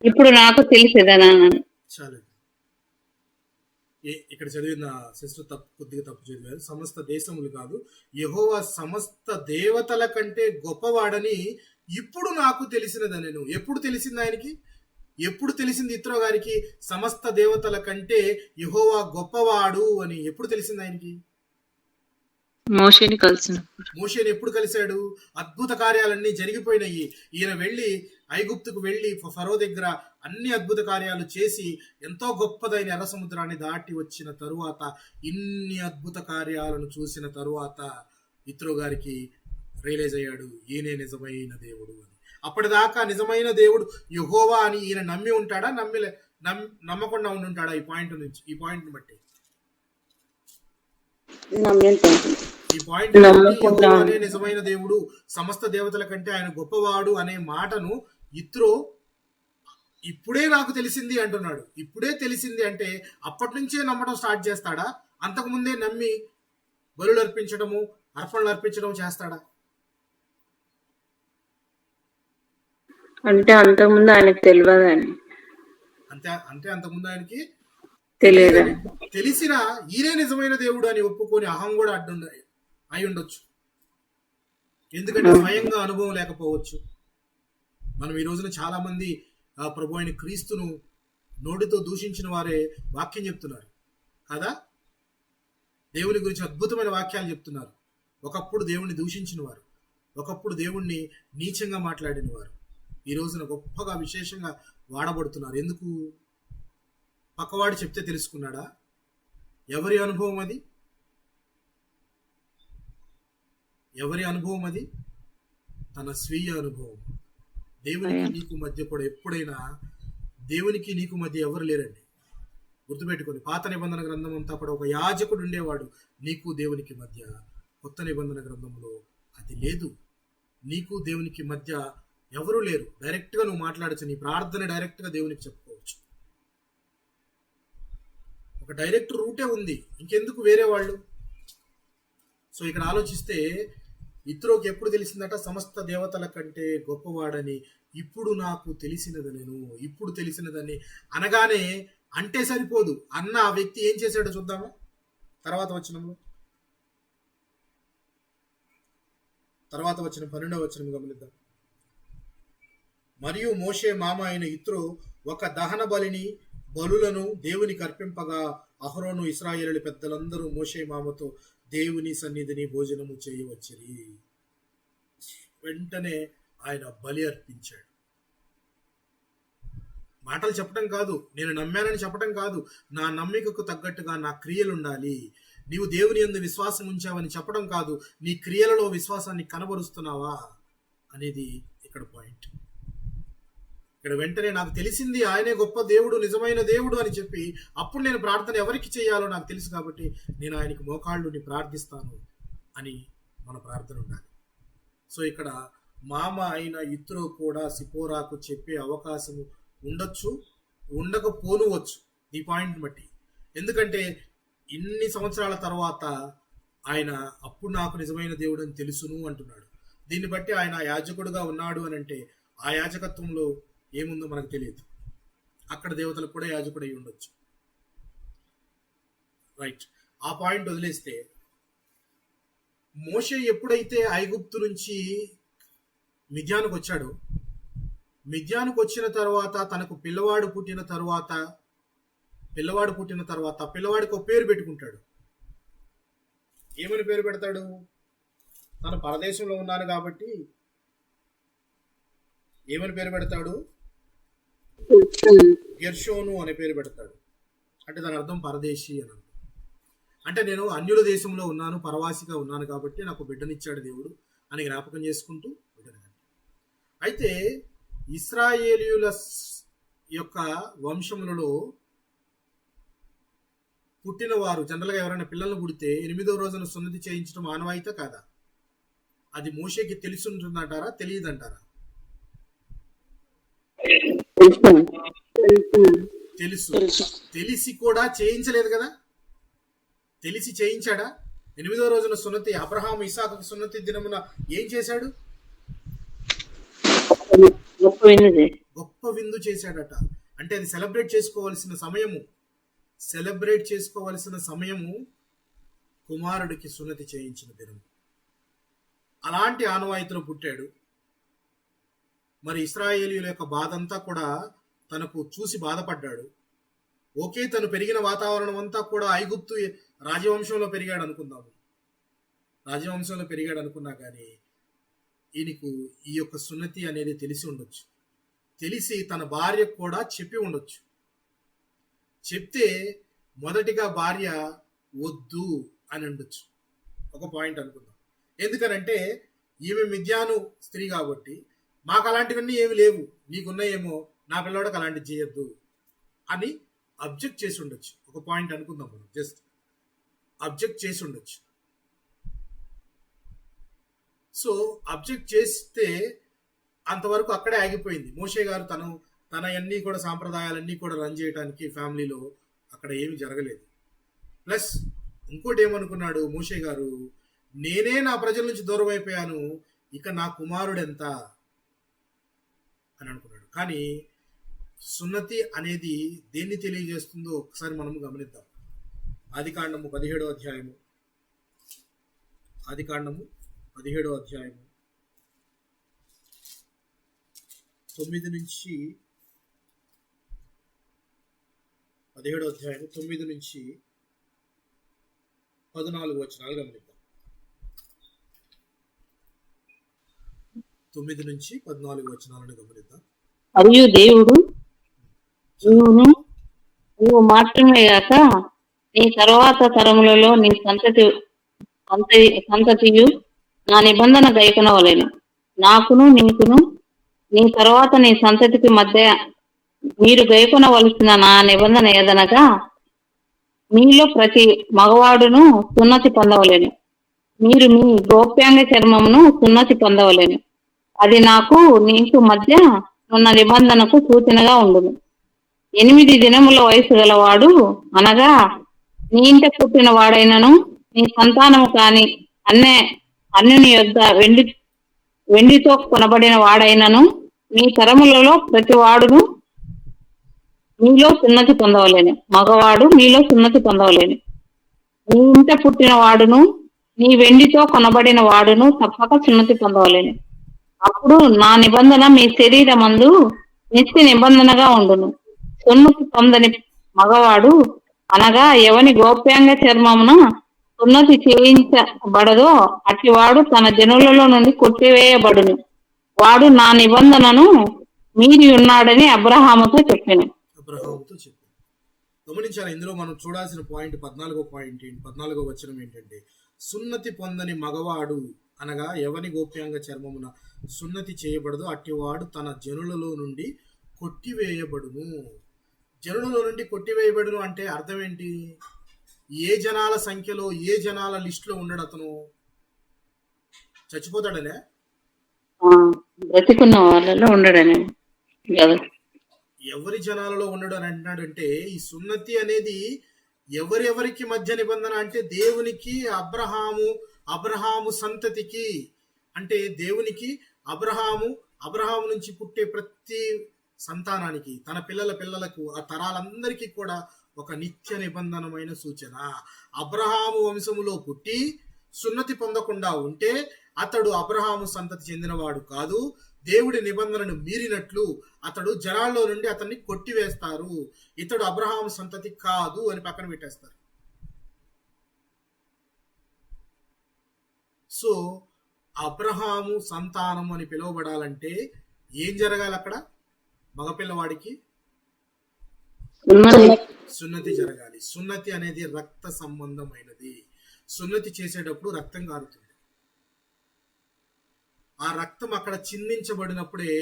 ఇప్పుడు నాకు తెలిసేదన్నాను. చాలు. ఇక్కడ చదివిన సిస్టర్ కొద్దిగా తప్పు చదివారు. సమస్త దేశములు కాదు, యెహోవా సమస్త దేవతల కంటే గొప్పవాడని ఇప్పుడు నాకు తెలిసినదనెను. ఎప్పుడు తెలిసింది ఆయనకి? ఎప్పుడు తెలిసింది ఇత్రో గారికి సమస్త దేవతల కంటే యెహోవా గొప్పవాడు అని? ఎప్పుడు తెలిసింది ఆయనకి? మోషేని కలిసినప్పుడు. మోషేని ఎప్పుడు కలిశాడు? అద్భుత కార్యాలన్నీ జరిగిపోయినాయి. ఈయన వెళ్ళి ఐగుప్తుకు వెళ్ళి ఫరో దగ్గర అన్ని అద్భుత కార్యాలు చేసి ఎంతో గొప్పదైన ఎర్ర సముద్రాన్ని దాటి వచ్చిన తరువాత, ఇన్ని అద్భుత కార్యాలను చూసిన తరువాత ఇత్రో గారికి రియలైజ్ అయ్యాడు, ఈయనే నిజమైన దేవుడు అని. అప్పటిదాకా నిజమైన దేవుడు యెహోవా అని ఈయన నమ్మి ఉంటాడా, నమ్మకుండా ఉండుంటాడా? ఈ పాయింట్ని బట్టి ఈ పాయింట్ యెహోవానే నిజమైన దేవుడు, సమస్త దేవతల కంటే ఆయన గొప్పవాడు అనే మాటను ఇత్రో ఇప్పుడే నాకు తెలిసింది అంటున్నాడు. ఇప్పుడే తెలిసింది అంటే అప్పటి నుంచే నమ్మడం స్టార్ట్ చేస్తాడా? అంతకుముందే నమ్మి బలులు అర్పించడము, అర్పణలు అర్పించడం చేస్తాడా? అంటే అంతకుముందు ఆయనకు తెలియదని. అంటే అంతకుముందు ఆయనకి తెలియదు. తెలిసిన ఈయనే నిజమైన దేవుడు అని ఒప్పుకొని అహం కూడా అయి ఉండొచ్చు. ఎందుకంటే స్వయంగా అనుభవం లేకపోవచ్చు. మనం ఈ రోజున చాలా మంది ప్రభు అయిన క్రీస్తును నోటితో దూషించిన వారే వాక్యం చెప్తున్నారు కదా. దేవుని గురించి అద్భుతమైన వాక్యాలు చెప్తున్నారు. ఒకప్పుడు దేవుణ్ణి దూషించిన వారు, ఒకప్పుడు దేవుణ్ణి నీచంగా మాట్లాడిన వారు ఈ రోజున గొప్పగా విశేషంగా వాడబడుతున్నారు. ఎందుకు? పక్కవాడు చెప్తే తెలుసుకున్నాడా? ఎవరి అనుభవం అది? ఎవరి అనుభవం అది? తన స్వీయ అనుభవం. దేవునికి నీకు మధ్య కూడా ఎప్పుడైనా దేవునికి నీకు మధ్య ఎవరు లేరండి. గుర్తుపెట్టుకొని, పాత నిబంధన గ్రంథం అంతా కూడా ఒక యాజకుడు ఉండేవాడు నీకు దేవునికి మధ్య. కొత్త నిబంధన గ్రంథంలో అది లేదు. నీకు దేవునికి మధ్య ఎవరు లేరు. డైరెక్ట్ గా నువ్వు మాట్లాడచ్చు. నీ ప్రార్థన డైరెక్ట్ గా దేవునికి చెప్పుకోవచ్చు. ఒక డైరెక్ట్ రూటే ఉంది. ఇంకెందుకు వేరే వాళ్ళు? సో ఇక్కడ ఆలోచిస్తే ఇత్రోకి ఎప్పుడు తెలిసిందట సమస్త దేవతల కంటే గొప్పవాడని. ఇప్పుడు నాకు తెలిసినదని అనగానే అంటే సరిపోదు అన్న ఆ వ్యక్తి ఏం చేశాడో చూద్దామా తర్వాత వచనంలో. తర్వాత వచ్చిన 12వ వచనం గమనిద్దాం. మరియు మోషే మామ అయిన ఇత్రో ఒక దహన బలులను దేవునికి అర్పింపగా అహరోను ఇశ్రాయేలు పెద్దలందరూ మోషే మామతో దేవుని సన్నిధిని భోజనము చేయవచ్చిరి. వెంటనే ఆయన బలి అర్పించాడు. మాటలు చెప్పడం కాదు, నేను నమ్మానని చెప్పడం కాదు, నా నమ్మికకు తగ్గట్టుగా నా క్రియలు ఉండాలి. నీవు దేవుని యందు విశ్వాసం ఉంచావని చెప్పడం కాదు, నీ క్రియలలో విశ్వాసాన్ని కనబరుస్తున్నావా అనేది ఇక్కడ పాయింట్. ఇక్కడ వెంటనే నాకు తెలిసింది ఆయనే గొప్ప దేవుడు, నిజమైన దేవుడు అని చెప్పి అప్పుడు నేను ప్రార్థన ఎవరికి చేయాలో నాకు తెలుసు కాబట్టి నేను ఆయనకి మోకాళ్ళుని ప్రార్థిస్తాను అని మన ప్రార్థన ఉండాలి. సో ఇక్కడ మామ అయిన ఇత్రో కూడా సిపోరాకు చెప్పే అవకాశం ఉండొచ్చు, ఉండకపోనువచ్చు ఈ పాయింట్ బట్టి. ఎందుకంటే ఇన్ని సంవత్సరాల తర్వాత ఆయన అప్పుడు నాకు నిజమైన దేవుడు అని తెలుసును అంటున్నాడు. దీన్ని బట్టి ఆయన యాజకుడుగా ఉన్నాడు అని అంటే ఆ యాజకత్వంలో ఏముందో మనకు తెలియదు. అక్కడ దేవతలకు కూడా యాజకుడై ఉండొచ్చు. రైట్, ఆ పాయింట్ వదిలేస్తే మోషే ఎప్పుడైతే ఐగుప్తు నుంచి మిద్యానుకు వచ్చాడో, మిద్యానుకు వచ్చిన తర్వాత తనకు పిల్లవాడు పుట్టిన తర్వాత పిల్లవాడికి ఒక పేరు పెట్టుకుంటాడు. ఏమని పేరు పెడతాడు? తన పరదేశంలో ఉన్నాను కాబట్టి ఏమని పేరు పెడతాడు? గెర్షోను అనే పేరు పెడతాడు. అంటే దాని అర్థం పరదేశీ అని అర్థం. అంటే నేను అన్యుల దేశంలో ఉన్నాను, పరవాసిగా ఉన్నాను కాబట్టి నాకు బిడ్డనిచ్చాడు దేవుడు అని జ్ఞాపకం చేసుకుంటూ బిడ్డని. అయితే ఇశ్రాయేలీయుల యొక్క వంశములలో పుట్టిన వారు జనరల్గా ఎవరైనా పిల్లలను పుడితే 8వ రోజున సున్నతి చేయించడం ఆనవాయితీ కాదా? అది మోషేకి తెలుసుంటుందంటారా, తెలియదంటారా? తెలుసు. తెలిసి కూడా చేయించలేదు కదా? తెలిసి చేయించాడా? 8వ రోజున సున్నతి, అబ్రహాము ఇసాకు సున్నతి దినమున ఏం చేశాడు? గొప్ప విందు చేశాడట. అంటే అది సెలబ్రేట్ చేసుకోవలసిన సమయము కుమారుడికి సున్నతి చేయించిన దినం. అలాంటి ఆనవాయితీలో పుట్టాడు. మరి ఇశ్రాయేలీయుల యొక్క బాధ అంతా కూడా తనకు చూసి బాధపడ్డాడు. ఓకే, తను పెరిగిన వాతావరణం అంతా కూడా ఐగుప్తు రాజవంశంలో పెరిగాడు అనుకున్నా కానీ ఈయనకు ఈ యొక్క సున్నతి అనేది తెలిసి ఉండొచ్చు. తెలిసి తన భార్యకు కూడా చెప్పి ఉండొచ్చు. చెప్తే మొదటిగా భార్య వద్దు అని ఉండొచ్చు. ఒక పాయింట్ అనుకుందాం. ఎందుకనంటే ఈమె మిద్యాను స్త్రీ కాబట్టి మాకు అలాంటివన్నీ ఏమి లేవు, నీకున్నాయేమో, నా పిల్లవాడికి అలాంటివి చేయొద్దు అని అబ్జెక్ట్ చేసి ఉండొచ్చు. ఒక పాయింట్ అనుకుందాం మనం, జస్ట్ అబ్జెక్ట్ చేసి ఉండొచ్చు. సో అబ్జెక్ట్ చేస్తే అంతవరకు అక్కడే ఆగిపోయింది. మోషే గారు తన అన్నీ కూడా సాంప్రదాయాలన్నీ కూడా రన్ చేయడానికి ఫ్యామిలీలో అక్కడ ఏమి జరగలేదు. ప్లస్ ఇంకోటి ఏమనుకున్నాడు మోషే గారు, నేనే నా ప్రజల నుంచి దూరం అయిపోయాను, ఇక నా కుమారుడు ఎంత అని అనుకున్నాడు. కానీ సున్నతి అనేది దేన్ని తెలియజేస్తుందో ఒకసారి మనము గమనిద్దాం. ఆదికాండము 17వ అధ్యాయము 9 నుంచి 14 వచనాలు గమనిద్దాం. 9 నుంచి 14 వచనాలను గమనిద్దాం. మరియు దేవుడు, నీవు మాత్రమే గాక నీ తర్వాత తరములలో నీ సంతతియు నా నిబంధన గైకొనవలెను. నాకును నీకును నీ తర్వాత నీ సంతతికి మధ్య మీరు గైకొనవలసిన నా నిబంధన ఏదనగా, మీలో ప్రతి మగవాడును సున్నతి పొందవలేను, మీరు మీ గోప్యాంగ చర్మమును సున్నతి పొందవలేను. అది నాకు నీకు మధ్య ఉన్న నిబంధనకు సూచనగా ఉండును. 8 దినముల వయసు గలవాడు అనగా నీ ఇంట పుట్టిన వాడైనను నీ సంతానము కాని అన్యుని యొద్ద వెండితో కొనబడిన వాడైనను మీ తరములలో ప్రతి వాడును మీలో సున్నతి పొందవలేను. మగవాడు మీలో సున్నతి పొందవలేను. నీ ఇంట పుట్టిన వాడును నీ వెండితో కొనబడిన వాడును తప్పక సున్నతి పొందవలేను. అప్పుడు నా నిబంధన మీ శరీరమందు నిత్య నిబంధనగా ఉండును. సున్నతి పొందని మగవాడు అనగా ఎవని గోప్యాంగ చర్మమున సున్నతి చేయించబడదో అట్టివాడు తన జనులలో నుండి కొట్టివేయబడును. వాడు నా నిబంధనను మీరి ఉన్నాడని అబ్రహాముతో చెప్పాను. అబ్రహాముతో చెప్పాను. గమనించాలి, ఇందులో మనం చూడాల్సిన పాయింట్ 14వ వచనం ఏంటంటే, సున్నతి పొందని మగవాడు అనగా ఎవని గోప్యాంగ చర్మమున సున్నతి చేయబడదు అట్టివాడు తన జనులలో నుండి కొట్టివేయబడును. జనులలో నుండి కొట్టివేయబడును అంటే అర్థం ఏంటి? ఏ జనాల సంఖ్యలో, ఏ జనాల లిస్టులో ఉండడు అతను? చచ్చిపోతాడనే? బ్రతికున్న వాళ్ళలో ఉండడనే కదా. ఎవరి జనాలలో ఉండడు అని అంటున్నాడంటే, ఈ సున్నతి అనేది ఎవరెవరికి మధ్య నిబంధన అంటే దేవునికి అబ్రహాము సంతతికి, అంటే దేవునికి అబ్రహాము నుంచి పుట్టే ప్రతి సంతానానికి, తన పిల్లలకు, ఆ తరాలందరికీ కూడా ఒక నిత్య నిబంధనమైన సూచన. అబ్రహాము వంశములో పుట్టి సున్నతి పొందకుండా ఉంటే అతడు అబ్రహాము సంతతి చెందినవాడు కాదు. దేవుడి నిబంధనను మీరినట్లు అతడు జనాల్లో నుండి అతన్ని కొట్టివేస్తారు. ఇతడు అబ్రహాము సంతతి కాదు అని పక్కన పెట్టేస్తారు. సో అబ్రహాము సంతానం అని పిలువబడాలంటే ఏం జరగాలి? అక్కడ మగపిల్లవాడికి సున్నతి జరగాలి. సున్నతి అనేది రక్త సంబంధమైనది. సున్నతి చేసేటప్పుడు రక్తం కారుతుంది. ఆ రక్తం అక్కడ చిందించబడినప్పుడే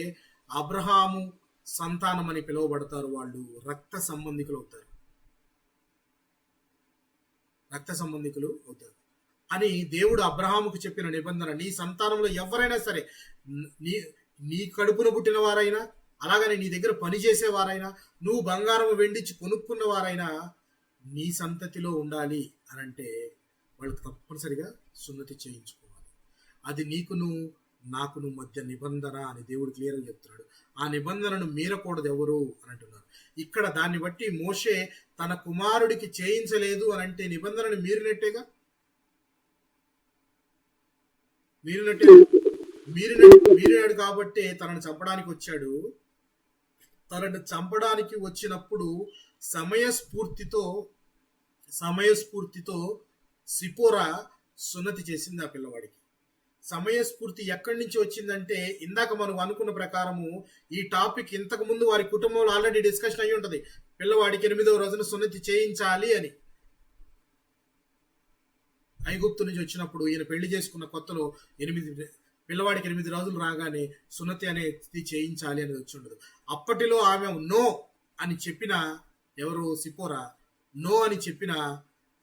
అబ్రహాము సంతానం అని పిలువబడతారు. వాళ్ళు రక్త సంబంధికులు అవుతారు అని దేవుడు అబ్రహాముకు చెప్పిన నిబంధన. నీ సంతానంలో ఎవరైనా సరే, నీ కడుపున పుట్టిన వారైనా, అలాగని నీ దగ్గర పని చేసేవారైనా, నువ్వు బంగారం వెండిచ్చి కొనుక్కున్న వారైనా నీ సంతతిలో ఉండాలి అని అంటే వాళ్ళకి తప్పనిసరిగా సున్నతి చేయించుకోవాలి. అది నాకును మధ్య నిబంధన అని దేవుడు క్లియర్గా చెప్తున్నాడు. ఆ నిబంధనను మీరకూడదు ఎవరు అని అంటున్నారు. ఇక్కడ దాన్ని బట్టి మోషే తన కుమారుడికి చేయించలేదు అని అంటే నిబంధనను మీరినాడు కాబట్టి తనను చంపడానికి వచ్చాడు. తనను చంపడానికి వచ్చినప్పుడు సమయస్ఫూర్తితో సిపోరా సున్నతి చేసింది ఆ పిల్లవాడికి. సమయస్ఫూర్తి ఎక్కడి నుంచి వచ్చిందంటే, ఇందాక మనం అనుకున్న ప్రకారము ఈ టాపిక్ ఇంతకు ముందు వారి కుటుంబంలో ఆల్రెడీ డిస్కషన్ అయ్యి ఉంటుంది. పిల్లవాడికి 8వ రోజున సున్నతి చేయించాలి అని. ఐగుప్తు నుంచి వచ్చినప్పుడు ఈయన పెళ్లి చేసుకున్న కొత్తలో పిల్లవాడికి 8 రోజులు రాగానే సున్నతి అనేది చేయించాలి అనేది వచ్చి ఉండదు. అప్పటిలో ఆమె నో అని చెప్పిన, ఎవరు? సిపోరా. నో అని చెప్పిన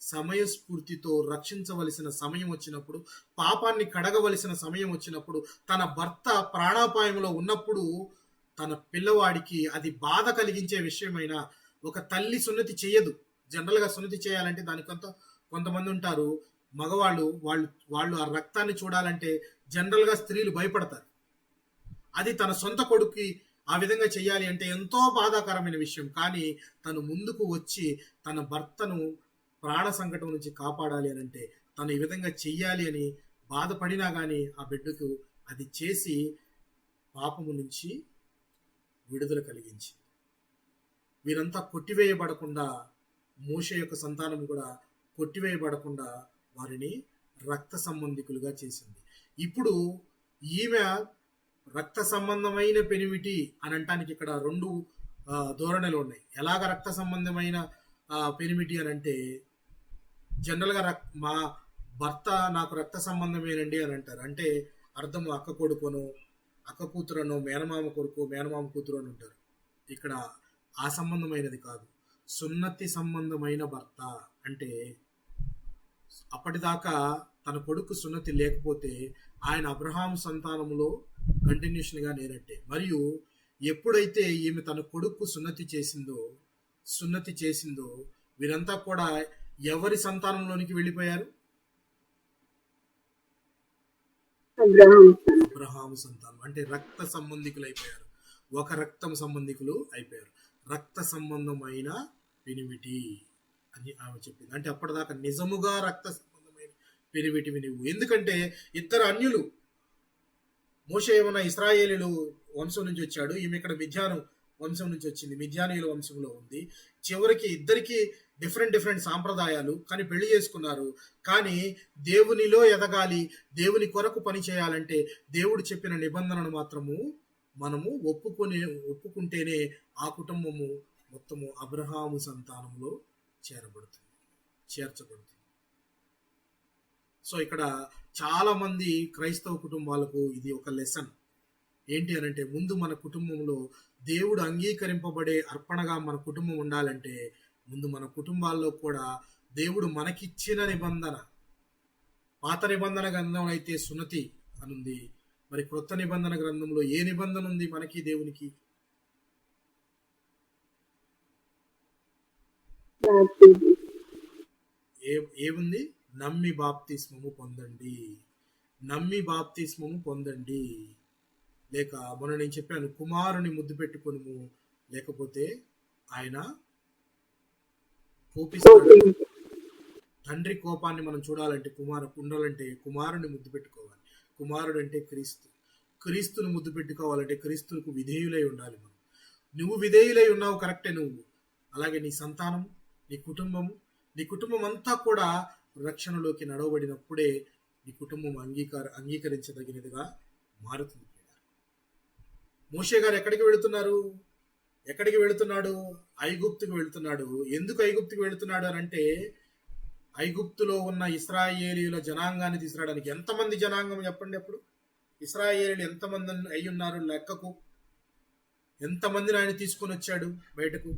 సమయస్ఫూర్తితో రక్షించవలసిన సమయం వచ్చినప్పుడు, పాపాన్ని కడగవలసిన సమయం వచ్చినప్పుడు, తన భర్త ప్రాణాపాయంలో ఉన్నప్పుడు తన పిల్లవాడికి అది బాధ కలిగించే విషయమైన ఒక తల్లి సున్నతి చేయదు. జనరల్గా సున్నతి చేయాలంటే కొంతమంది ఉంటారు మగవాళ్ళు, వాళ్ళు ఆ రక్తాన్ని చూడాలంటే జనరల్గా స్త్రీలు భయపడతారు. అది తన సొంత కొడుక్కి ఆ విధంగా చేయాలి అంటే ఎంతో బాధాకరమైన విషయం. కానీ తను ముందుకు వచ్చి తన భర్తను ప్రాణ సంకటం నుంచి కాపాడాలి అని అంటే తను ఈ విధంగా చెయ్యాలి అని బాధపడినా కానీ ఆ బిడ్డకు అది చేసి పాపము నుంచి విడుదల కలిగించి, వీరంతా కొట్టివేయబడకుండా, మోషే యొక్క సంతానం కూడా కొట్టివేయబడకుండా వారిని రక్త సంబంధికులుగా చేసింది. ఇప్పుడు ఈమె రక్త సంబంధమైన పెనిమిటి అని అంటానికి ఇక్కడ 2 ధోరణులు ఉన్నాయి. ఎలాగ రక్త సంబంధమైన పెనిమిటి అని అంటే, జనరల్గా మా భర్త నాకు రక్త సంబంధమేనండి అని అంటారు. అంటే అర్థం అక్క కొడుకునో, అక్క కూతురనో, మేనమామ కొడుకు, మేనమామ కూతురు అని ఉంటారు. ఇక్కడ ఆ సంబంధమైనది కాదు, సున్నతి సంబంధమైన భర్త. అంటే అప్పటిదాకా తన కొడుకు సున్నతి లేకపోతే ఆయన అబ్రహాము సంతానములో కంటిన్యూషన్గా లేనట్టే. మరియు ఎప్పుడైతే ఈమె తన కొడుకు సున్నతి చేసిందో వీరంతా కూడా ఎవరి సంతానంలోనికి వెళ్ళిపోయారు? అబ్రహాము సంతానం అంటే రక్త సంబంధికులు అయిపోయారు, ఒక రక్తం సంబంధికులు అయిపోయారు. రక్త సంబంధమైన పెనిమిటి అని ఆమె చెప్పింది. అంటే అప్పటిదాకా నిజముగా రక్త సంబంధమైన పెనిమిటివి నువ్వు. ఎందుకంటే ఇద్దరు అన్యులు, మోషే ఏమన్నా ఇశ్రాయేలీలు వంశం నుంచి వచ్చాడు, ఈమె ఇక్కడ మిద్యాను వంశం నుంచి వచ్చింది, మిద్యానీయుల వంశంలో ఉంది. చివరికి ఇద్దరికి డిఫరెంట్ సాంప్రదాయాలు, కానీ పెళ్లి చేసుకున్నారు. కానీ దేవునిలో ఎదగాలి, దేవుని కొరకు పని చేయాలంటే దేవుడు చెప్పిన నిబంధనను మాత్రము మనము ఒప్పుకుంటేనే ఆ కుటుంబము మొత్తము అబ్రహాము సంతానంలో చేర్చబడుతుంది. సో ఇక్కడ చాలా మంది క్రైస్తవ కుటుంబాలకు ఇది ఒక లెసన్. ఏంటి అనంటే, ముందు మన కుటుంబంలో దేవుడు అంగీకరింపబడే అర్పణగా మన కుటుంబం ఉండాలంటే ముందు మన కుటుంబాల్లో కూడా దేవుడు మనకిచ్చిన నిబంధన, పాత నిబంధన గ్రంథం అయితే సున్నతి అనుంది, మరి క్రొత్త నిబంధన గ్రంథంలో ఏ నిబంధన ఉంది మనకి దేవునికి? ఏముంది? నమ్మి బాప్తిస్మము పొందండి, నమ్మి బాప్తిస్మము పొందండి. లేక మొన్న నేను చెప్పాను, కుమారుని ముద్దు పెట్టుకొనుము, లేకపోతే ఆయన కోపిస్తాడు. తండ్రి కోపాన్ని మనం చూడాలంటే ఉండాలంటే కుమారుని ముద్దు పెట్టుకోవాలి. కుమారుడు అంటే క్రీస్తును ముద్దు పెట్టుకోవాలంటే క్రీస్తుకు విధేయులై ఉండాలి మనం. నువ్వు విధేయులై ఉన్నావు, కరెక్టే. నువ్వు అలాగే నీ సంతానం, నీ కుటుంబం అంతా కూడా రక్షణలోకి నడవబడినప్పుడే నీ కుటుంబం అంగీకరించదగినదిగా మారుతుంది. మోషే గారు ఎక్కడికి వెళుతున్నాడు? ఐగుప్తుకు వెళుతున్నాడు. ఎందుకు ఐగుప్తుకు వెళుతున్నాడు అని అంటే, ఐగుప్తులో ఉన్న ఇశ్రాయేలీయుల జనాంగాన్ని తీసుకురావడానికి. ఎంతమంది జనాంగం చెప్పండి? అప్పుడు ఇశ్రాయేలీయులు ఎంతమంది అయి ఉన్నారు లెక్కకు? ఎంతమందిని ఆయన తీసుకొని వచ్చాడు బయటకు?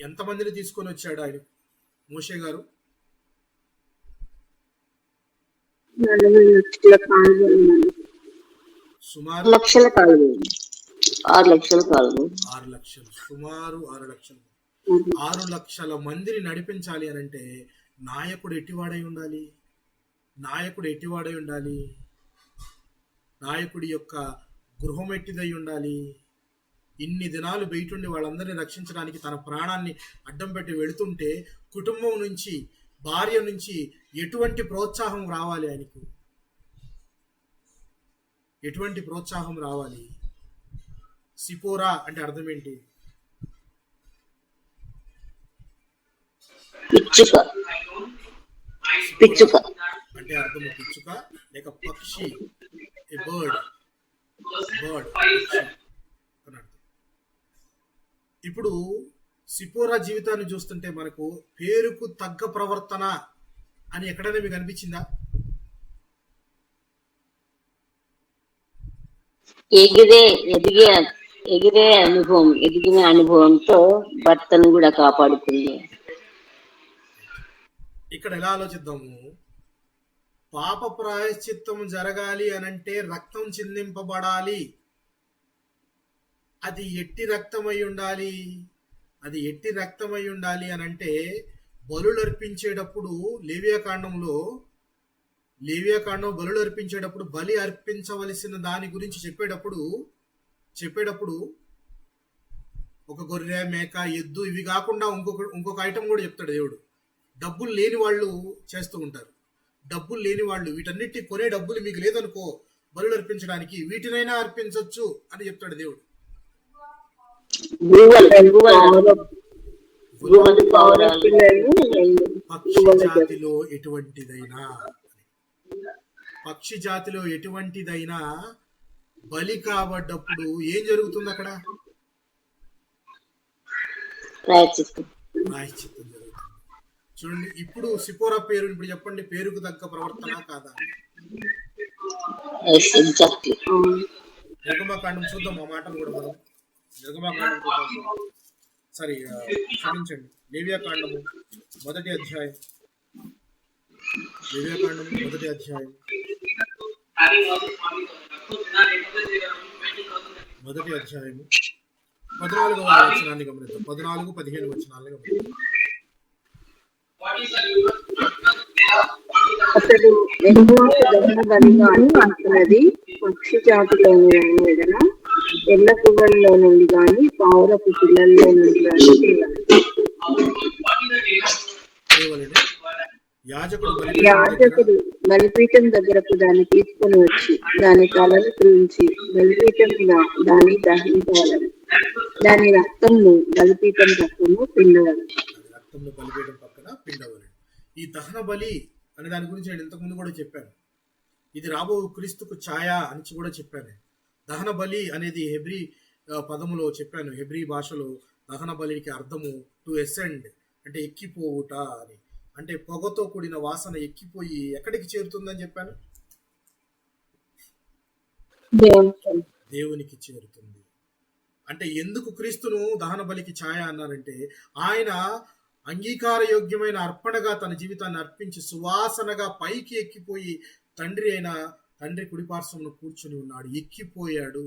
ఎంతమందిని తీసుకొని వచ్చాడు ఆయన మోషే గారు? 6 లక్షల కాదు, 6 లక్షల కాదు, 6 లక్షలు, సుమారు 6 లక్షలు. 6 లక్షల మందిని నడిపించాలి అని అంటే నాయకుడు ఎట్టివాడై ఉండాలి? నాయకుడి యొక్క గృహం ఎట్టిదై ఉండాలి? ఇన్ని దినాలు బయటుండి వాళ్ళందరినీ రక్షించడానికి తన ప్రాణాన్ని అడ్డం పెట్టి వెళుతుంటే కుటుంబం నుంచి, భార్య నుంచి ఎటువంటి ప్రోత్సాహం రావాలి? ఆయనకు ఎటువంటి ప్రోత్సాహం రావాలి? సిపోరా అంటే అర్థం ఏంటి? పిచ్చుక అంటే అర్థం పిచ్చుక లేక పక్షి, బర్డ్ అని అర్థం. ఇప్పుడు సిపోరా జీవితాన్ని చూస్తుంటే మనకు పేరుకు తగ్గ ప్రవర్తన అని ఎక్కడైనా మీకు అనిపించిందా? ఎదిగిన అనుభవంతో భర్తను కూడా కాపాడుకుంది. ఇక్కడ ఎలా ఆలోచిద్దాము? పాప ప్రాయశ్చిత్తం జరగాలి అనంటే రక్తం చిందింపబడాలి. అది ఎట్టి రక్తమై ఉండాలి? అనంటే బలులు అర్పించేటప్పుడు లేవియాకాండం బలులు అర్పించేటప్పుడు బలి అర్పించవలసిన దాని గురించి చెప్పేటప్పుడు ఒక గొర్రె, మేక, ఎద్దు ఇవి కాకుండా ఇంకొక ఐటమ్ కూడా చెప్తాడు దేవుడు. డబ్బులు లేని వాళ్ళు చేస్తూ ఉంటారు. డబ్బులు లేని వాళ్ళు వీటన్నిటి కొనే డబ్బులు మీకు లేదనుకో బలులు అర్పించడానికి, వీటినైనా అర్పించవచ్చు అని చెప్తాడు దేవుడు. పక్షి జాతిలో ఎటువంటిదైనా బలి కాబడ్డప్పుడు ఏం జరుగుతుంది? అక్కడ ప్రాయశ్చిత్తం జరుగుతుంది. చూడండి, ఇప్పుడు సిపోరా పేరు ఇప్పుడు చెప్పండి, పేరుకు తగ్గ ప్రవర్తన కాదా? నిర్గమాకాండం చూద్దాం, ఆ మాటలు కూడా మనం నిర్గమాకాండం చూద్దాం. సరే, క్షమించండి, లేవియాకాండము మొదటి అధ్యాయం 14వ వచనాన్ని గమనిద్దాం. 14-15 వచనాలను గమనిద్దాం. అతడు యెహోవాకు దహన బలిగా అర్పించినది పక్షి జాతిలోని ఎడల ఎల్ల పువ్వుల్లో నుండి గాని పావురపు పిల్లల్లో నుండి గాని చేయవలెను. యాజకుడు బలిపీఠం దగ్గర యాజకుడు బలిపీఠం దగ్గరకు దాన్ని తీసుకుని వచ్చి దాని తలను త్రుంచి బలిపీఠం మీద దాన్ని దహించవలను. దాని రక్తంను బలిపీఠం పక్కన పిండవలను. అది రక్తంలో బలిపీఠం పక్కన పిండవలెను. ఈ దహన బలి అనే దాని గురించి నేను ఇంతకుముందు కూడా చెప్పాను. ఇది రాబో క్రీస్తుకు ఛాయ అని కూడా చెప్పాను. దహన బలి అనేది హెబ్రీ పదములో చెప్పాను. హెబ్రీ భాషలో దహన బలికి అర్థము టు ఎసెండ్, అంటే ఎక్కిపోవుట అని. అంటే పొగతో కూడిన వాసన ఎక్కిపోయి ఎక్కడికి చేరుతుందని చెప్పాను? దేవునికి చేరుతుంది. అంటే ఎందుకు క్రీస్తును దహన బలికి ఛాయ అన్నారంటే, ఆయన అంగీకార యోగ్యమైన అర్పణగా తన జీవితాన్ని అర్పించి సువాసనగా పైకి ఎక్కిపోయి తండ్రి కుడిపార్శ్వంలో కూర్చుని ఉన్నాడు, ఎక్కిపోయాడు.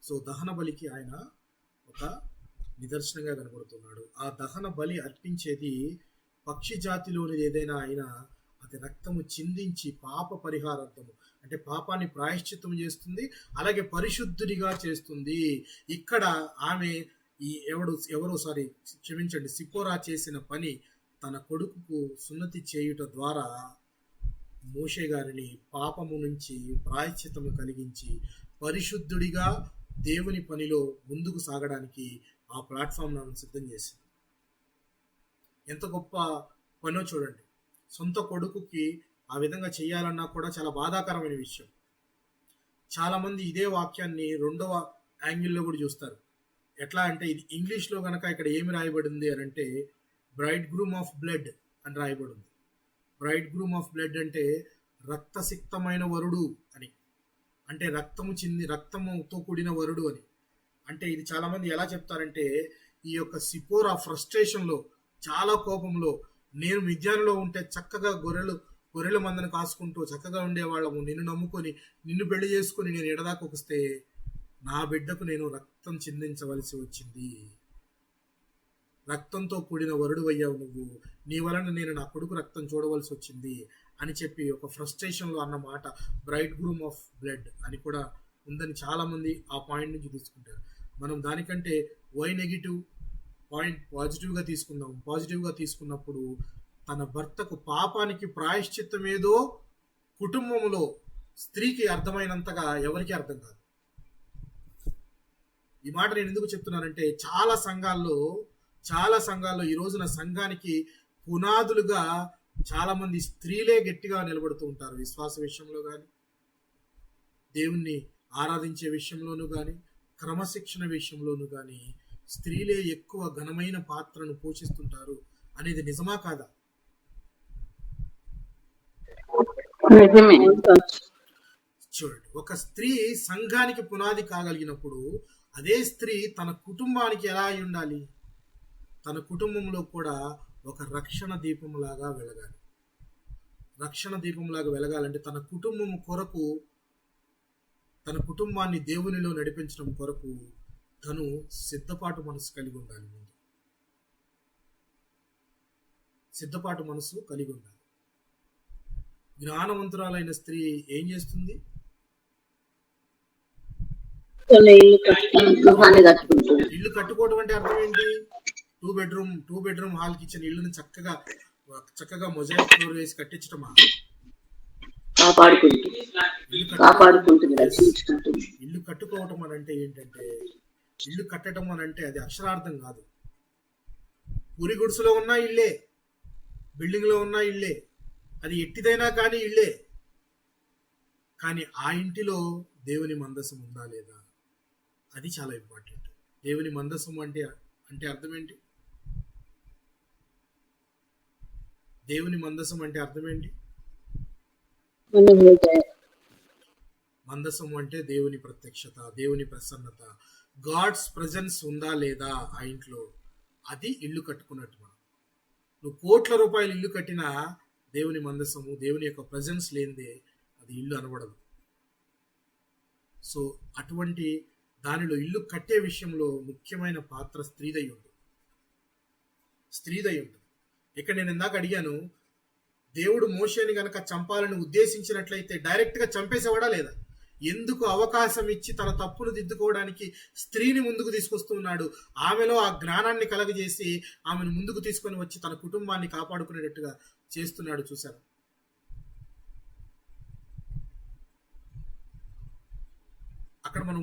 సో దహన బలికి ఆయన ఒక నిదర్శనంగా కనబడుతున్నాడు. ఆ దహన బలి అర్పించేది పక్షి జాతిలోని ఏదైనా అయినా అది రక్తము చిందించి పాప పరిహారార్థము, అంటే పాపాన్ని ప్రాయశ్చిత్తం చేస్తుంది, అలాగే పరిశుద్ధుడిగా చేస్తుంది. ఇక్కడ ఆమె సిపోరా చేసిన పని తన కొడుకుకు సున్నతి చేయుట ద్వారా మోషే గారిని పాపము నుంచి ప్రాయశ్చిత్తము కలిగించి పరిశుద్ధుడిగా దేవుని పనిలో ముందుకు సాగడానికి ఆ ప్లాట్ఫామ్ నన్ను సిద్ధం చేసింది. ఎంత గొప్ప పనో చూడండి. సొంత కొడుకుకి ఆ విధంగా చేయాలన్నా కూడా చాలా బాధాకరమైన విషయం. చాలా మంది ఇదే వాక్యాన్ని రెండవ యాంగిల్లో కూడా చూస్తారు. ఎట్లా అంటే, ఇది ఇంగ్లీష్లో కనుక ఇక్కడ ఏమి రాయబడింది అని అంటే బ్రైడ్ గ్రూమ్ ఆఫ్ బ్లడ్ అని రాయబడింది. బ్రైడ్ గ్రూమ్ ఆఫ్ బ్లడ్ అంటే రక్తసిక్తమైన వరుడు అని, అంటే రక్తముతో కూడిన వరుడు అని. అంటే ఇది చాలా మంది ఎలా చెప్తారంటే, ఈ యొక్క సిపోరా ఫ్రస్ట్రేషన్లో, చాలా కోపంలో, నేను మిద్యానులో ఉంటే చక్కగా గొర్రెల మందను కాసుకుంటూ చక్కగా ఉండేవాళ్ళము, నిన్ను నమ్ముకొని నిన్ను పెళ్లి చేసుకుని నేను ఎడదాకా వస్తే నా బిడ్డకు నేను రక్తం చిందించవలసి వచ్చింది. రక్తంతో కూడిన వరుడు అయ్యావు నువ్వు, నీ వలన నేను నా కొడుకు రక్తం చూడవలసి వచ్చింది అని చెప్పి ఒక ఫ్రస్ట్రేషన్లో అన్న మాట బ్రైడ్ గ్రూమ్ ఆఫ్ బ్లడ్ అని కూడా ఉందని చాలా మంది ఆ పాయింట్ నుంచి తీసుకుంటారు. మనం దానికంటే వై నెగిటివ్ పాయింట్ పాజిటివ్గా తీసుకుందాం. పాజిటివ్గా తీసుకున్నప్పుడు తన భర్తకు పాపానికి ప్రాయశ్చిత్తం ఏదో కుటుంబంలో స్త్రీకి అర్థమైనంతగా ఎవరికి అర్థం కాదు. ఈ మాట నేను ఎందుకు చెప్తున్నానంటే, చాలా సంఘాల్లో ఈ రోజున సంఘానికి పునాదులుగా చాలా మంది స్త్రీలే గట్టిగా నిలబడుతూ ఉంటారు. విశ్వాస విషయంలో కానీ, దేవుణ్ణి ఆరాధించే విషయంలోనూ కానీ, క్రమశిక్షణ విషయంలోనూ కానీ స్త్రీలే ఎక్కువ ఘనమైన పాత్రను పోషిస్తుంటారు అనేది నిజమా కాదా? చూడండి, ఒక స్త్రీ సంఘానికి పునాది కాగలిగినప్పుడు అదే స్త్రీ తన కుటుంబానికి ఎలా అయి ఉండాలి? తన కుటుంబంలో కూడా ఒక రక్షణ దీపంలాగా వెలగాలి. రక్షణ దీపంలాగా వెలగాలంటే తన కుటుంబం కొరకు, తన కుటుంబాన్ని దేవునిలో నడిపించడం కొరకు తను సిద్ధపాటు మనసు కలిగి ఉండాలి. ముందు సిద్ధపాటు మనసు కలిగి ఉండాలి. జ్ఞానవంతురాలైన స్త్రీ ఏం చేస్తుంది? ఇల్లు కట్టుకోవడం అంటే అర్థం ఏంటి? టూ బెడ్రూమ్ హాల్ కిచెన్ ఇల్లుని చక్కగా మొజాయిక్ ఫ్లోర్ వేసి కట్టించటమా? ఇల్లు కట్టుకోవటం అని అంటే ఏంటంటే, ఇల్లు కట్టడం అని అంటే అది అక్షరార్థం కాదు. పూరి గుడిసెలో ఉన్నా ఇల్లే, బిల్డింగ్ లో ఉన్నా ఇల్లే, అది ఎట్టిదైనా కానీ ఇల్లే. కానీ ఆ ఇంటిలో దేవుని మందసం ఉందా లేదా, అది చాలా ఇంపార్టెంట్. దేవుని మందసం అంటే అర్థం ఏంటి? దేవుని మందసం అంటే అర్థం ఏంటి? మందసం అంటే దేవుని ప్రత్యక్షత, దేవుని ప్రసన్నత, గాడ్స్ ప్రెజెన్స్ ఉందా లేదా ఆ ఇంట్లో, అది ఇల్లు కట్టుకున్నట్టు. మనం నువ్వు కోట్ల రూపాయలు ఇల్లు కట్టినా దేవుని మందసము, దేవుని యొక్క ప్రెజెన్స్ లేనిదే అది ఇల్లు అనబడదు. సో అటువంటి దానిలో ఇల్లు కట్టే విషయంలో ముఖ్యమైన పాత్ర స్త్రీదై ఉంటుంది. ఇక్కడ నేను ఇందాక అడిగాను, దేవుడు మోషేని గనక చంపాలని ఉద్దేశించినట్లయితే డైరెక్ట్ గా చంపేసేవాడా లేదా? ఎందుకు అవకాశం ఇచ్చి తన తప్పును దిద్దుకోవడానికి స్త్రీని ముందుకు తీసుకొస్తున్నాడు. ఆమెలో ఆ జ్ఞానాన్ని కలగజేసి ఆమెను ముందుకు తీసుకొని వచ్చి తన కుటుంబాన్ని కాపాడుకునేటట్టుగా చేస్తున్నాడు. చూశారు? అక్కడ మనం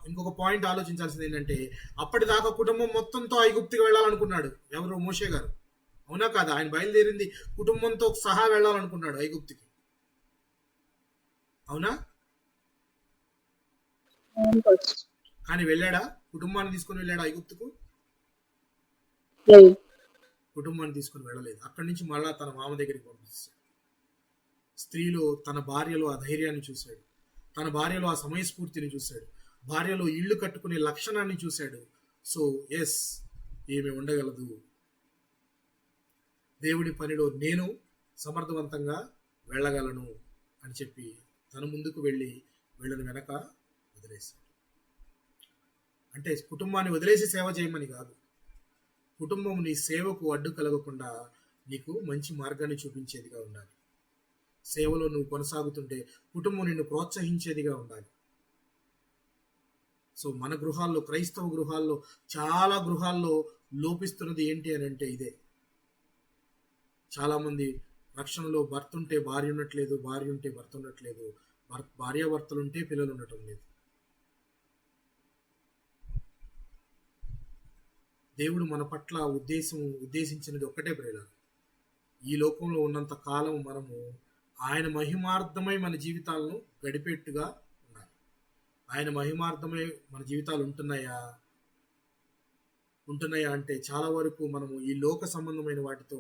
ఇంకొక పాయింట్ ఆలోచించాల్సింది ఏంటంటే, అప్పటిదాకా కుటుంబం మొత్తంతో ఐగుప్తుకి వెళ్ళాలనుకున్నాడు ఎవరు? మోషే గారు. అవునా కాదా? ఆయన బయలుదేరింది కుటుంబంతో సహా వెళ్ళాలనుకున్నాడు ఐగుప్తుకి. అవునా? కానీ వెళ్ళాడా? కుటుంబాన్ని తీసుకుని వెళ్ళాడా ఐగుప్తుకు? కుటుంబాన్ని తీసుకుని వెళ్ళలేదు. అక్కడి నుంచి మళ్ళా తన మామ దగ్గరికి పంపిస్తాడు. స్త్రీలో తన భార్యలో ఆ ధైర్యాన్ని చూశాడు, తన భార్యలో ఆ సమయస్ఫూర్తిని చూశాడు, భార్యలో ఇల్లు కట్టుకునే లక్షణాన్ని చూశాడు. సో ఎస్, ఈమె ఉండగలదు, దేవుడి పనిలో నేను సమర్థవంతంగా వెళ్ళగలను అని చెప్పి తన ముందుకు వెళ్ళి వీళ్ళని వెనక వదిలేశాడు. అంటే కుటుంబాన్ని వదిలేసి సేవ చేయమని కాదు, కుటుంబం నీ సేవకు అడ్డు కలగకుండా నీకు మంచి మార్గాన్ని చూపించేదిగా ఉండాలి. సేవలో నువ్వు కొనసాగుతుంటే కుటుంబం నిన్ను ప్రోత్సహించేదిగా ఉండాలి. సో మన గృహాల్లో, క్రైస్తవ గృహాల్లో, చాలా గృహాల్లో లోపిస్తున్నది ఏంటి అని అంటే ఇదే. చాలామంది రక్షణలో భర్త ఉంటే భార్య ఉండట్లేదు, భార్య ఉంటే భర్త ఉండట్లేదు, భార్యాభర్తలు ఉంటే పిల్లలు ఉండటం లేదు. దేవుడు మన పట్ల ఉద్దేశించినది ఒక్కటే ప్రేరణ. ఈ లోకంలో ఉన్నంత కాలం మనము ఆయన మహిమార్థమై మన జీవితాలను గడిపేట్టుగా ఉండాలి. ఆయన మహిమార్థమై మన జీవితాలు ఉంటున్నాయా అంటే చాలా వరకు మనము ఈ లోక సంబంధమైన వాటితో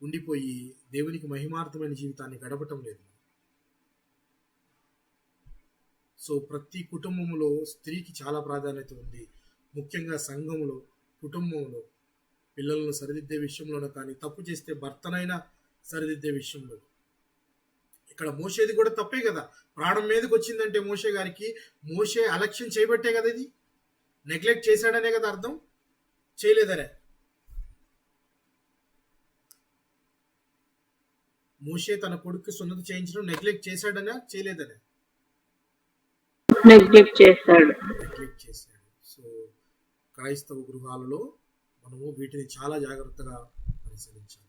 ఉండిపోయి దేవునికి మహిమార్థమైన జీవితాన్ని గడపటం లేదు. సో ప్రతి కుటుంబంలో స్త్రీకి చాలా ప్రాధాన్యత ఉంది. ముఖ్యంగా సంఘంలో, కుటుంబంలో పిల్లలను సరిదిద్దే విషయంలోనూ కానీ, తప్పు చేస్తే భర్తనైనా సరిదిద్దే విషయంలో. ఇక్కడ మోషేది కూడా తప్పే కదా. ప్రాణం మీదకి వచ్చిందంటే మోషే గారికి, మోషే అలక్ష్యం చేయబట్టే కదా, ఇది నెగ్లెక్ట్ చేశాడనే కదా అర్థం, చేయలేదనే. మోషే తన కొడుకు సున్నతి చేయించడం నెగ్లెక్ట్ చేశాడనే, చేయలేదనే? నెగ్లెక్ట్ చేశాడు. సో క్రైస్తవ గృహాలలో మనము వీటిని చాలా జాగ్రత్తగా పరిశీలించాలి.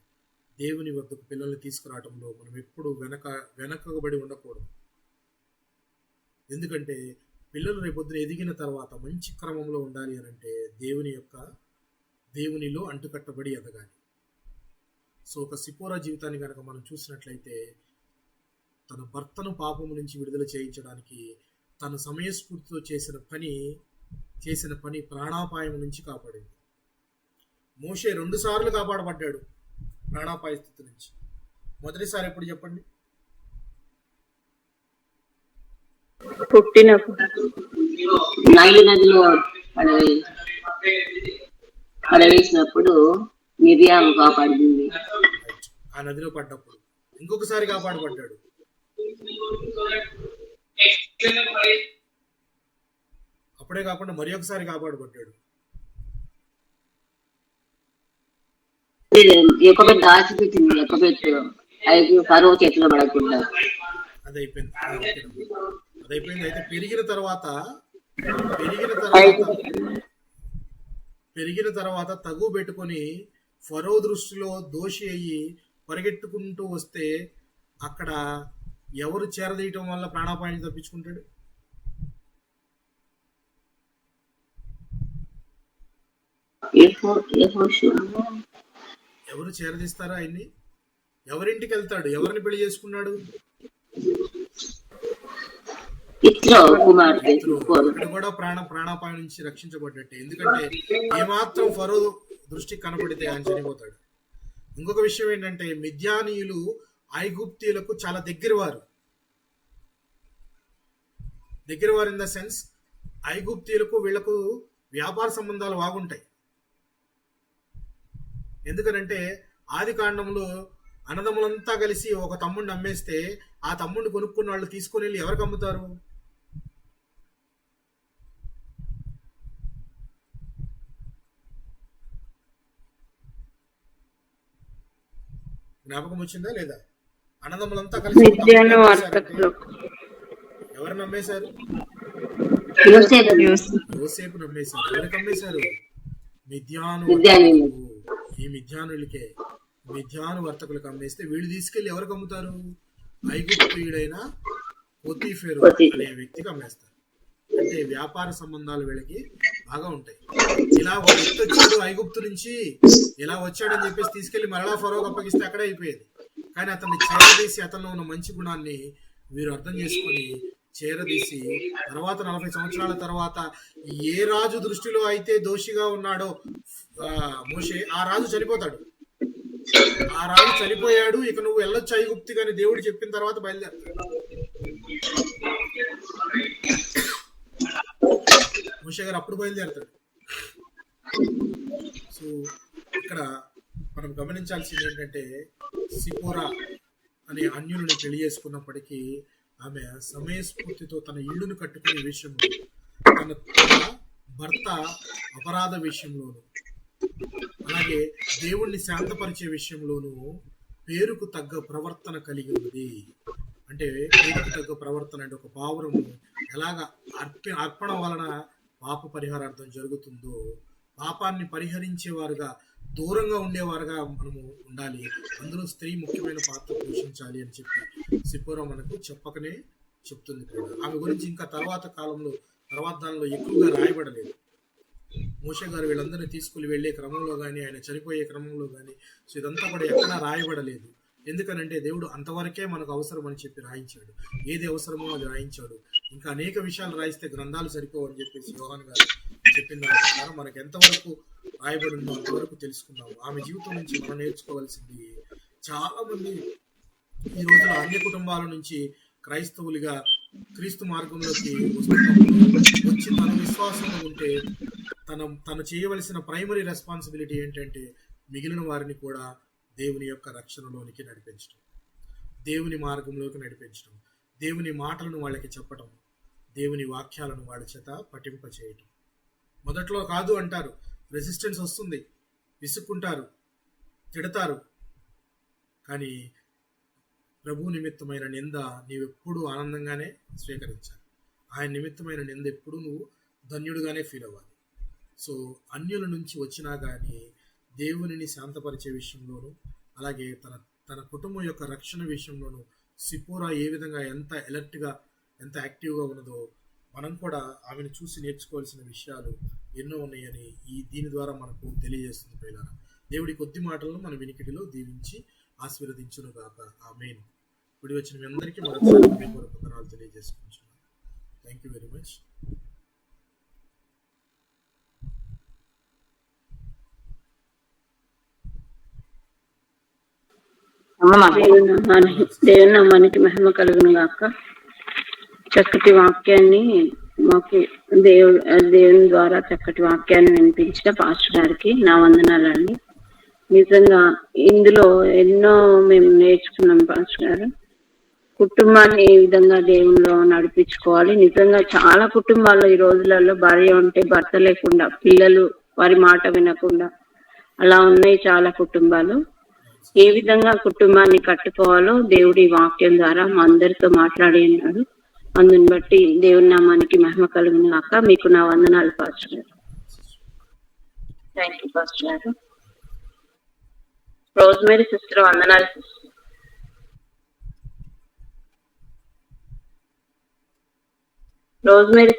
దేవుని వద్దకు పిల్లల్ని తీసుకురావడంలో మనం ఎప్పుడు వెనకబడి ఉండకూడదు. ఎందుకంటే పిల్లలు రేపొద్దున ఎదిగిన తర్వాత మంచి క్రమంలో ఉండాలి అని అంటే దేవునిలో అంటుకట్టబడి ఎదగాలి. సో ఒక సిపోరా జీవితాన్ని కనుక మనం చూసినట్లయితే, తన భర్తను పాపము నుంచి విడుదల చేయించడానికి తన సమయస్ఫూర్తితో చేసిన పని ప్రాణాపాయం నుంచి కాపాడింది. మోషే 2 సార్లు కాపాడబడ్డాడు ప్రాణాపాయ స్థితి నుంచి. మొదటిసారి ఎప్పుడు చెప్పండి? నైలు నదిలో పడవేసినప్పుడు మిరియాం కాపాడింది. ఆ నదిలో పడ్డప్పుడు. ఇంకొకసారి కాపాడబడ్డాడు. అప్పుడే కాకుండా మరి ఒకసారి కాపాడబడ్డాడు. ఎక్కబెట్టి దాచిపెట్టింది, ఎక్కబెట్టు ఫరో చేతిలో పడకుండా. అదైపోయింది. అయితే పెరిగిన తర్వాత తగు పెట్టుకొని ఫరో దృష్టిలో దోషి అయ్యి పరిగెట్టుకుంటూ వస్తే అక్కడ ఎవరు చేరదీయటం వల్ల ప్రాణాపాయాన్ని తప్పించుకుంటాడు? ఎవరు చేరదీస్తారా ఆయన్ని? ఎవరింటికి వెళ్తాడు? ఎవరిని పెళ్లి చేసుకున్నాడు? ఇక్కడ కూడా ప్రాణాపాయం నుంచి రక్షించబడ్డట్టే. ఎందుకంటే ఏమాత్రం ఫరో దృష్టికి కనపడితే ఆయన చనిపోతాడు. ఇంకొక విషయం ఏంటంటే, మిద్యానీయులు ఐగుప్తీయులకు చాలా దగ్గరవారు ఇన్ ద సెన్స్, ఐగుప్తీయులకు వీళ్లకు వ్యాపార సంబంధాలు బాగుంటాయి. ఎందుకనంటే ఆది కాండంలో అన్నదమ్ములంతా కలిసి ఒక తమ్ముడిని అమ్మేస్తే ఆ తమ్ముడిని కొనుక్కున్న వాళ్ళు తీసుకుని వెళ్ళి ఎవరికి అమ్ముతారు? జ్ఞాపకం వచ్చిందా లేదా? అన్నదమ్ములంతా కలిసి మిద్యాను వర్తకులు ఎవరు నమ్మేశారు? యోసేపు నమ్మేశారు. ఎవరికి అమ్మేశారు? మిద్యాను వర్తకులకు. ఈ మిద్యానులకే, మిద్యాను వర్తకులకు అమ్మేస్తే వీళ్ళు తీసుకెళ్లి ఎవరికి అమ్ముతారు? ఐగుప్తీయుడైన పోతీఫెరు అనే వ్యక్తికి అమ్మేస్తారు. అంటే వ్యాపార సంబంధాలు వీళ్ళకి బాగా ఉంటాయి. ఇలా ఒక వ్యక్తి వచ్చాడు ఐగుప్తు నుంచి, ఇలా వచ్చాడని చెప్పేసి తీసుకెళ్లి మరలా ఫరోకు అప్పగిస్తే అక్కడే అయిపోయేది. కానీ అతన్ని చేరదీసి, అతనిలో ఉన్న మంచి గుణాన్ని వీరు అర్థం చేసుకుని చేరదీసి, తర్వాత 40 సంవత్సరాల తర్వాత ఏ రాజు దృష్టిలో అయితే దోషిగా ఉన్నాడో మోషే, ఆ రాజు చనిపోతాడు. ఆ రాజు చనిపోయాడు, ఇక నువ్వు వెళ్ళొచ్చు ఐగుప్తు కానీ దేవుడు చెప్పిన తర్వాత బయలుదేరతాడు. మోషే గారు అప్పుడు బయలుదేరతాడు. సో ఇక్కడ మనం గమనించాల్సింది ఏంటంటే, సిపోరా అనే అన్యులను పెళ్లి చేసుకున్నప్పటికీ ఆమె సమయస్ఫూర్తితో తన ఇల్లును కట్టుకునే విషయంలో, తన భర్త అపరాధ విషయంలోను, అలాగే దేవుణ్ణి శాంతపరిచే విషయంలోనూ పేరుకు తగ్గ ప్రవర్తన కలిగి ఉంది. అంటే పేరుకు తగ్గ ప్రవర్తన అంటే ఒక పావురము ఎలాగ అర్పణ వలన పాప పరిహారార్థం జరుగుతుందో, పాపాన్ని పరిహరించేవారుగా, దూరంగా ఉండేవారుగా మనము ఉండాలి. అందులో స్త్రీ ముఖ్యమైన పాత్ర పోషించాలి అని చెప్పి సిపోరా మనకు చెప్పకనే చెప్తుంది కూడా. ఆమె గురించి ఇంకా తర్వాత దానిలో ఎక్కువగా రాయబడలేదు. మోషే గారు వీళ్ళందరినీ తీసుకుని వెళ్లే క్రమంలో కానీ, ఆయన చనిపోయే క్రమంలో కానీ, సో ఇదంతా కూడా ఎక్కడా రాయబడలేదు. ఎందుకనంటే దేవుడు అంతవరకే మనకు అవసరం అని చెప్పి రాయించాడు. ఏది అవసరమో అది రాయించాడు. ఇంకా అనేక విషయాలు రాయిస్తే గ్రంథాలు సరిపోవని చెప్పేసి యోహాన్ గారు చెప్పిన దాని ప్రకారం మనకు ఎంతవరకు రాయబడిందో అంతవరకు తెలుసుకున్నాము. ఆమె జీవితం నుంచి మనం నేర్చుకోవాల్సింది, చాలా మంది ఈ రోజున అన్య కుటుంబాల నుంచి క్రైస్తవులుగా క్రీస్తు మార్గంలోకి వస్తున్నప్పుడు వచ్చి తన విశ్వాసంలో ఉంటే తను చేయవలసిన ప్రైమరీ రెస్పాన్సిబిలిటీ ఏంటంటే మిగిలిన వారిని కూడా దేవుని యొక్క రక్షణలోనికి నడిపించడం, దేవుని మార్గంలోకి నడిపించడం, దేవుని మాటలను వాళ్ళకి చెప్పడం, దేవుని వాక్యాలను వాళ్ళ చేత పఠింప చేయటం. మొదట్లో కాదు అంటారు, రెసిస్టెన్స్ వస్తుంది, విసుక్కుంటారు, తిడతారు. కానీ ప్రభు నిమిత్తమైన నింద నీవెప్పుడు ఆనందంగానే స్వీకరించాలి. ఆయన నిమిత్తమైన నింద ఎప్పుడు నువ్వు ధన్యుడుగానే ఫీల్ అవ్వాలి. సో అన్యుల నుంచి వచ్చినా కానీ దేవునిని శాంతపరిచే విషయంలోనూ, అలాగే తన కుటుంబం యొక్క రక్షణ విషయంలోనూ సిపోరా ఏ విధంగా ఎంత అలర్ట్గా, ఎంత యాక్టివ్గా ఉన్నదో మనం కూడా ఆమెను చూసి నేర్చుకోవాల్సిన విషయాలు ఎన్నో ఉన్నాయని దీని ద్వారా మనకు తెలియజేస్తుంది. ప్రియులారా, దేవుడి కొద్ది మాటలను మన వినికిడిలో దీవించి ఆశీర్వదించును గాక. ఆమేన్. ఇప్పుడు వచ్చిన మీ అందరికీ మరొకసారి వందనాలు తెలియజేసుకుంటున్నాను. Thank you very much. దేవుని నామానికి మహిమ కలుగును గాక. చక్కటి వాక్యాన్ని మాకు దేవుని ద్వారా చక్కటి వాక్యాన్ని వినిపించిన పాస్టర్ గారికి నా వందనాలండి. నిజంగా ఇందులో ఎన్నో మేము నేర్చుకున్నాం పాస్టర్ గారు. కుటుంబాన్ని ఏ విధంగా దేవునిలో నడిపించుకోవాలి. నిజంగా చాలా కుటుంబాల్లో ఈ రోజులలో భార్య ఉంటే భర్త లేకుండా, పిల్లలు వారి మాట వినకుండా అలా ఉన్నాయి చాలా కుటుంబాలు. ఏ విధంగా కుటుంబాన్ని కట్టుకోవాలో దేవుడి వాక్యం ద్వారా మా అందరితో మాట్లాడి ఉన్నాడు. అందుని బట్టి దేవుని నామానికి మహిమ కలుగును గాక. మీకు నా వందనాలు పాస్టర్ గారు. థ్యాంక్ యూ పాస్టర్ గారు. రోజ్మేరీ సిస్టర్ వందనాలు సిస్టర్. రోజ్మేరీ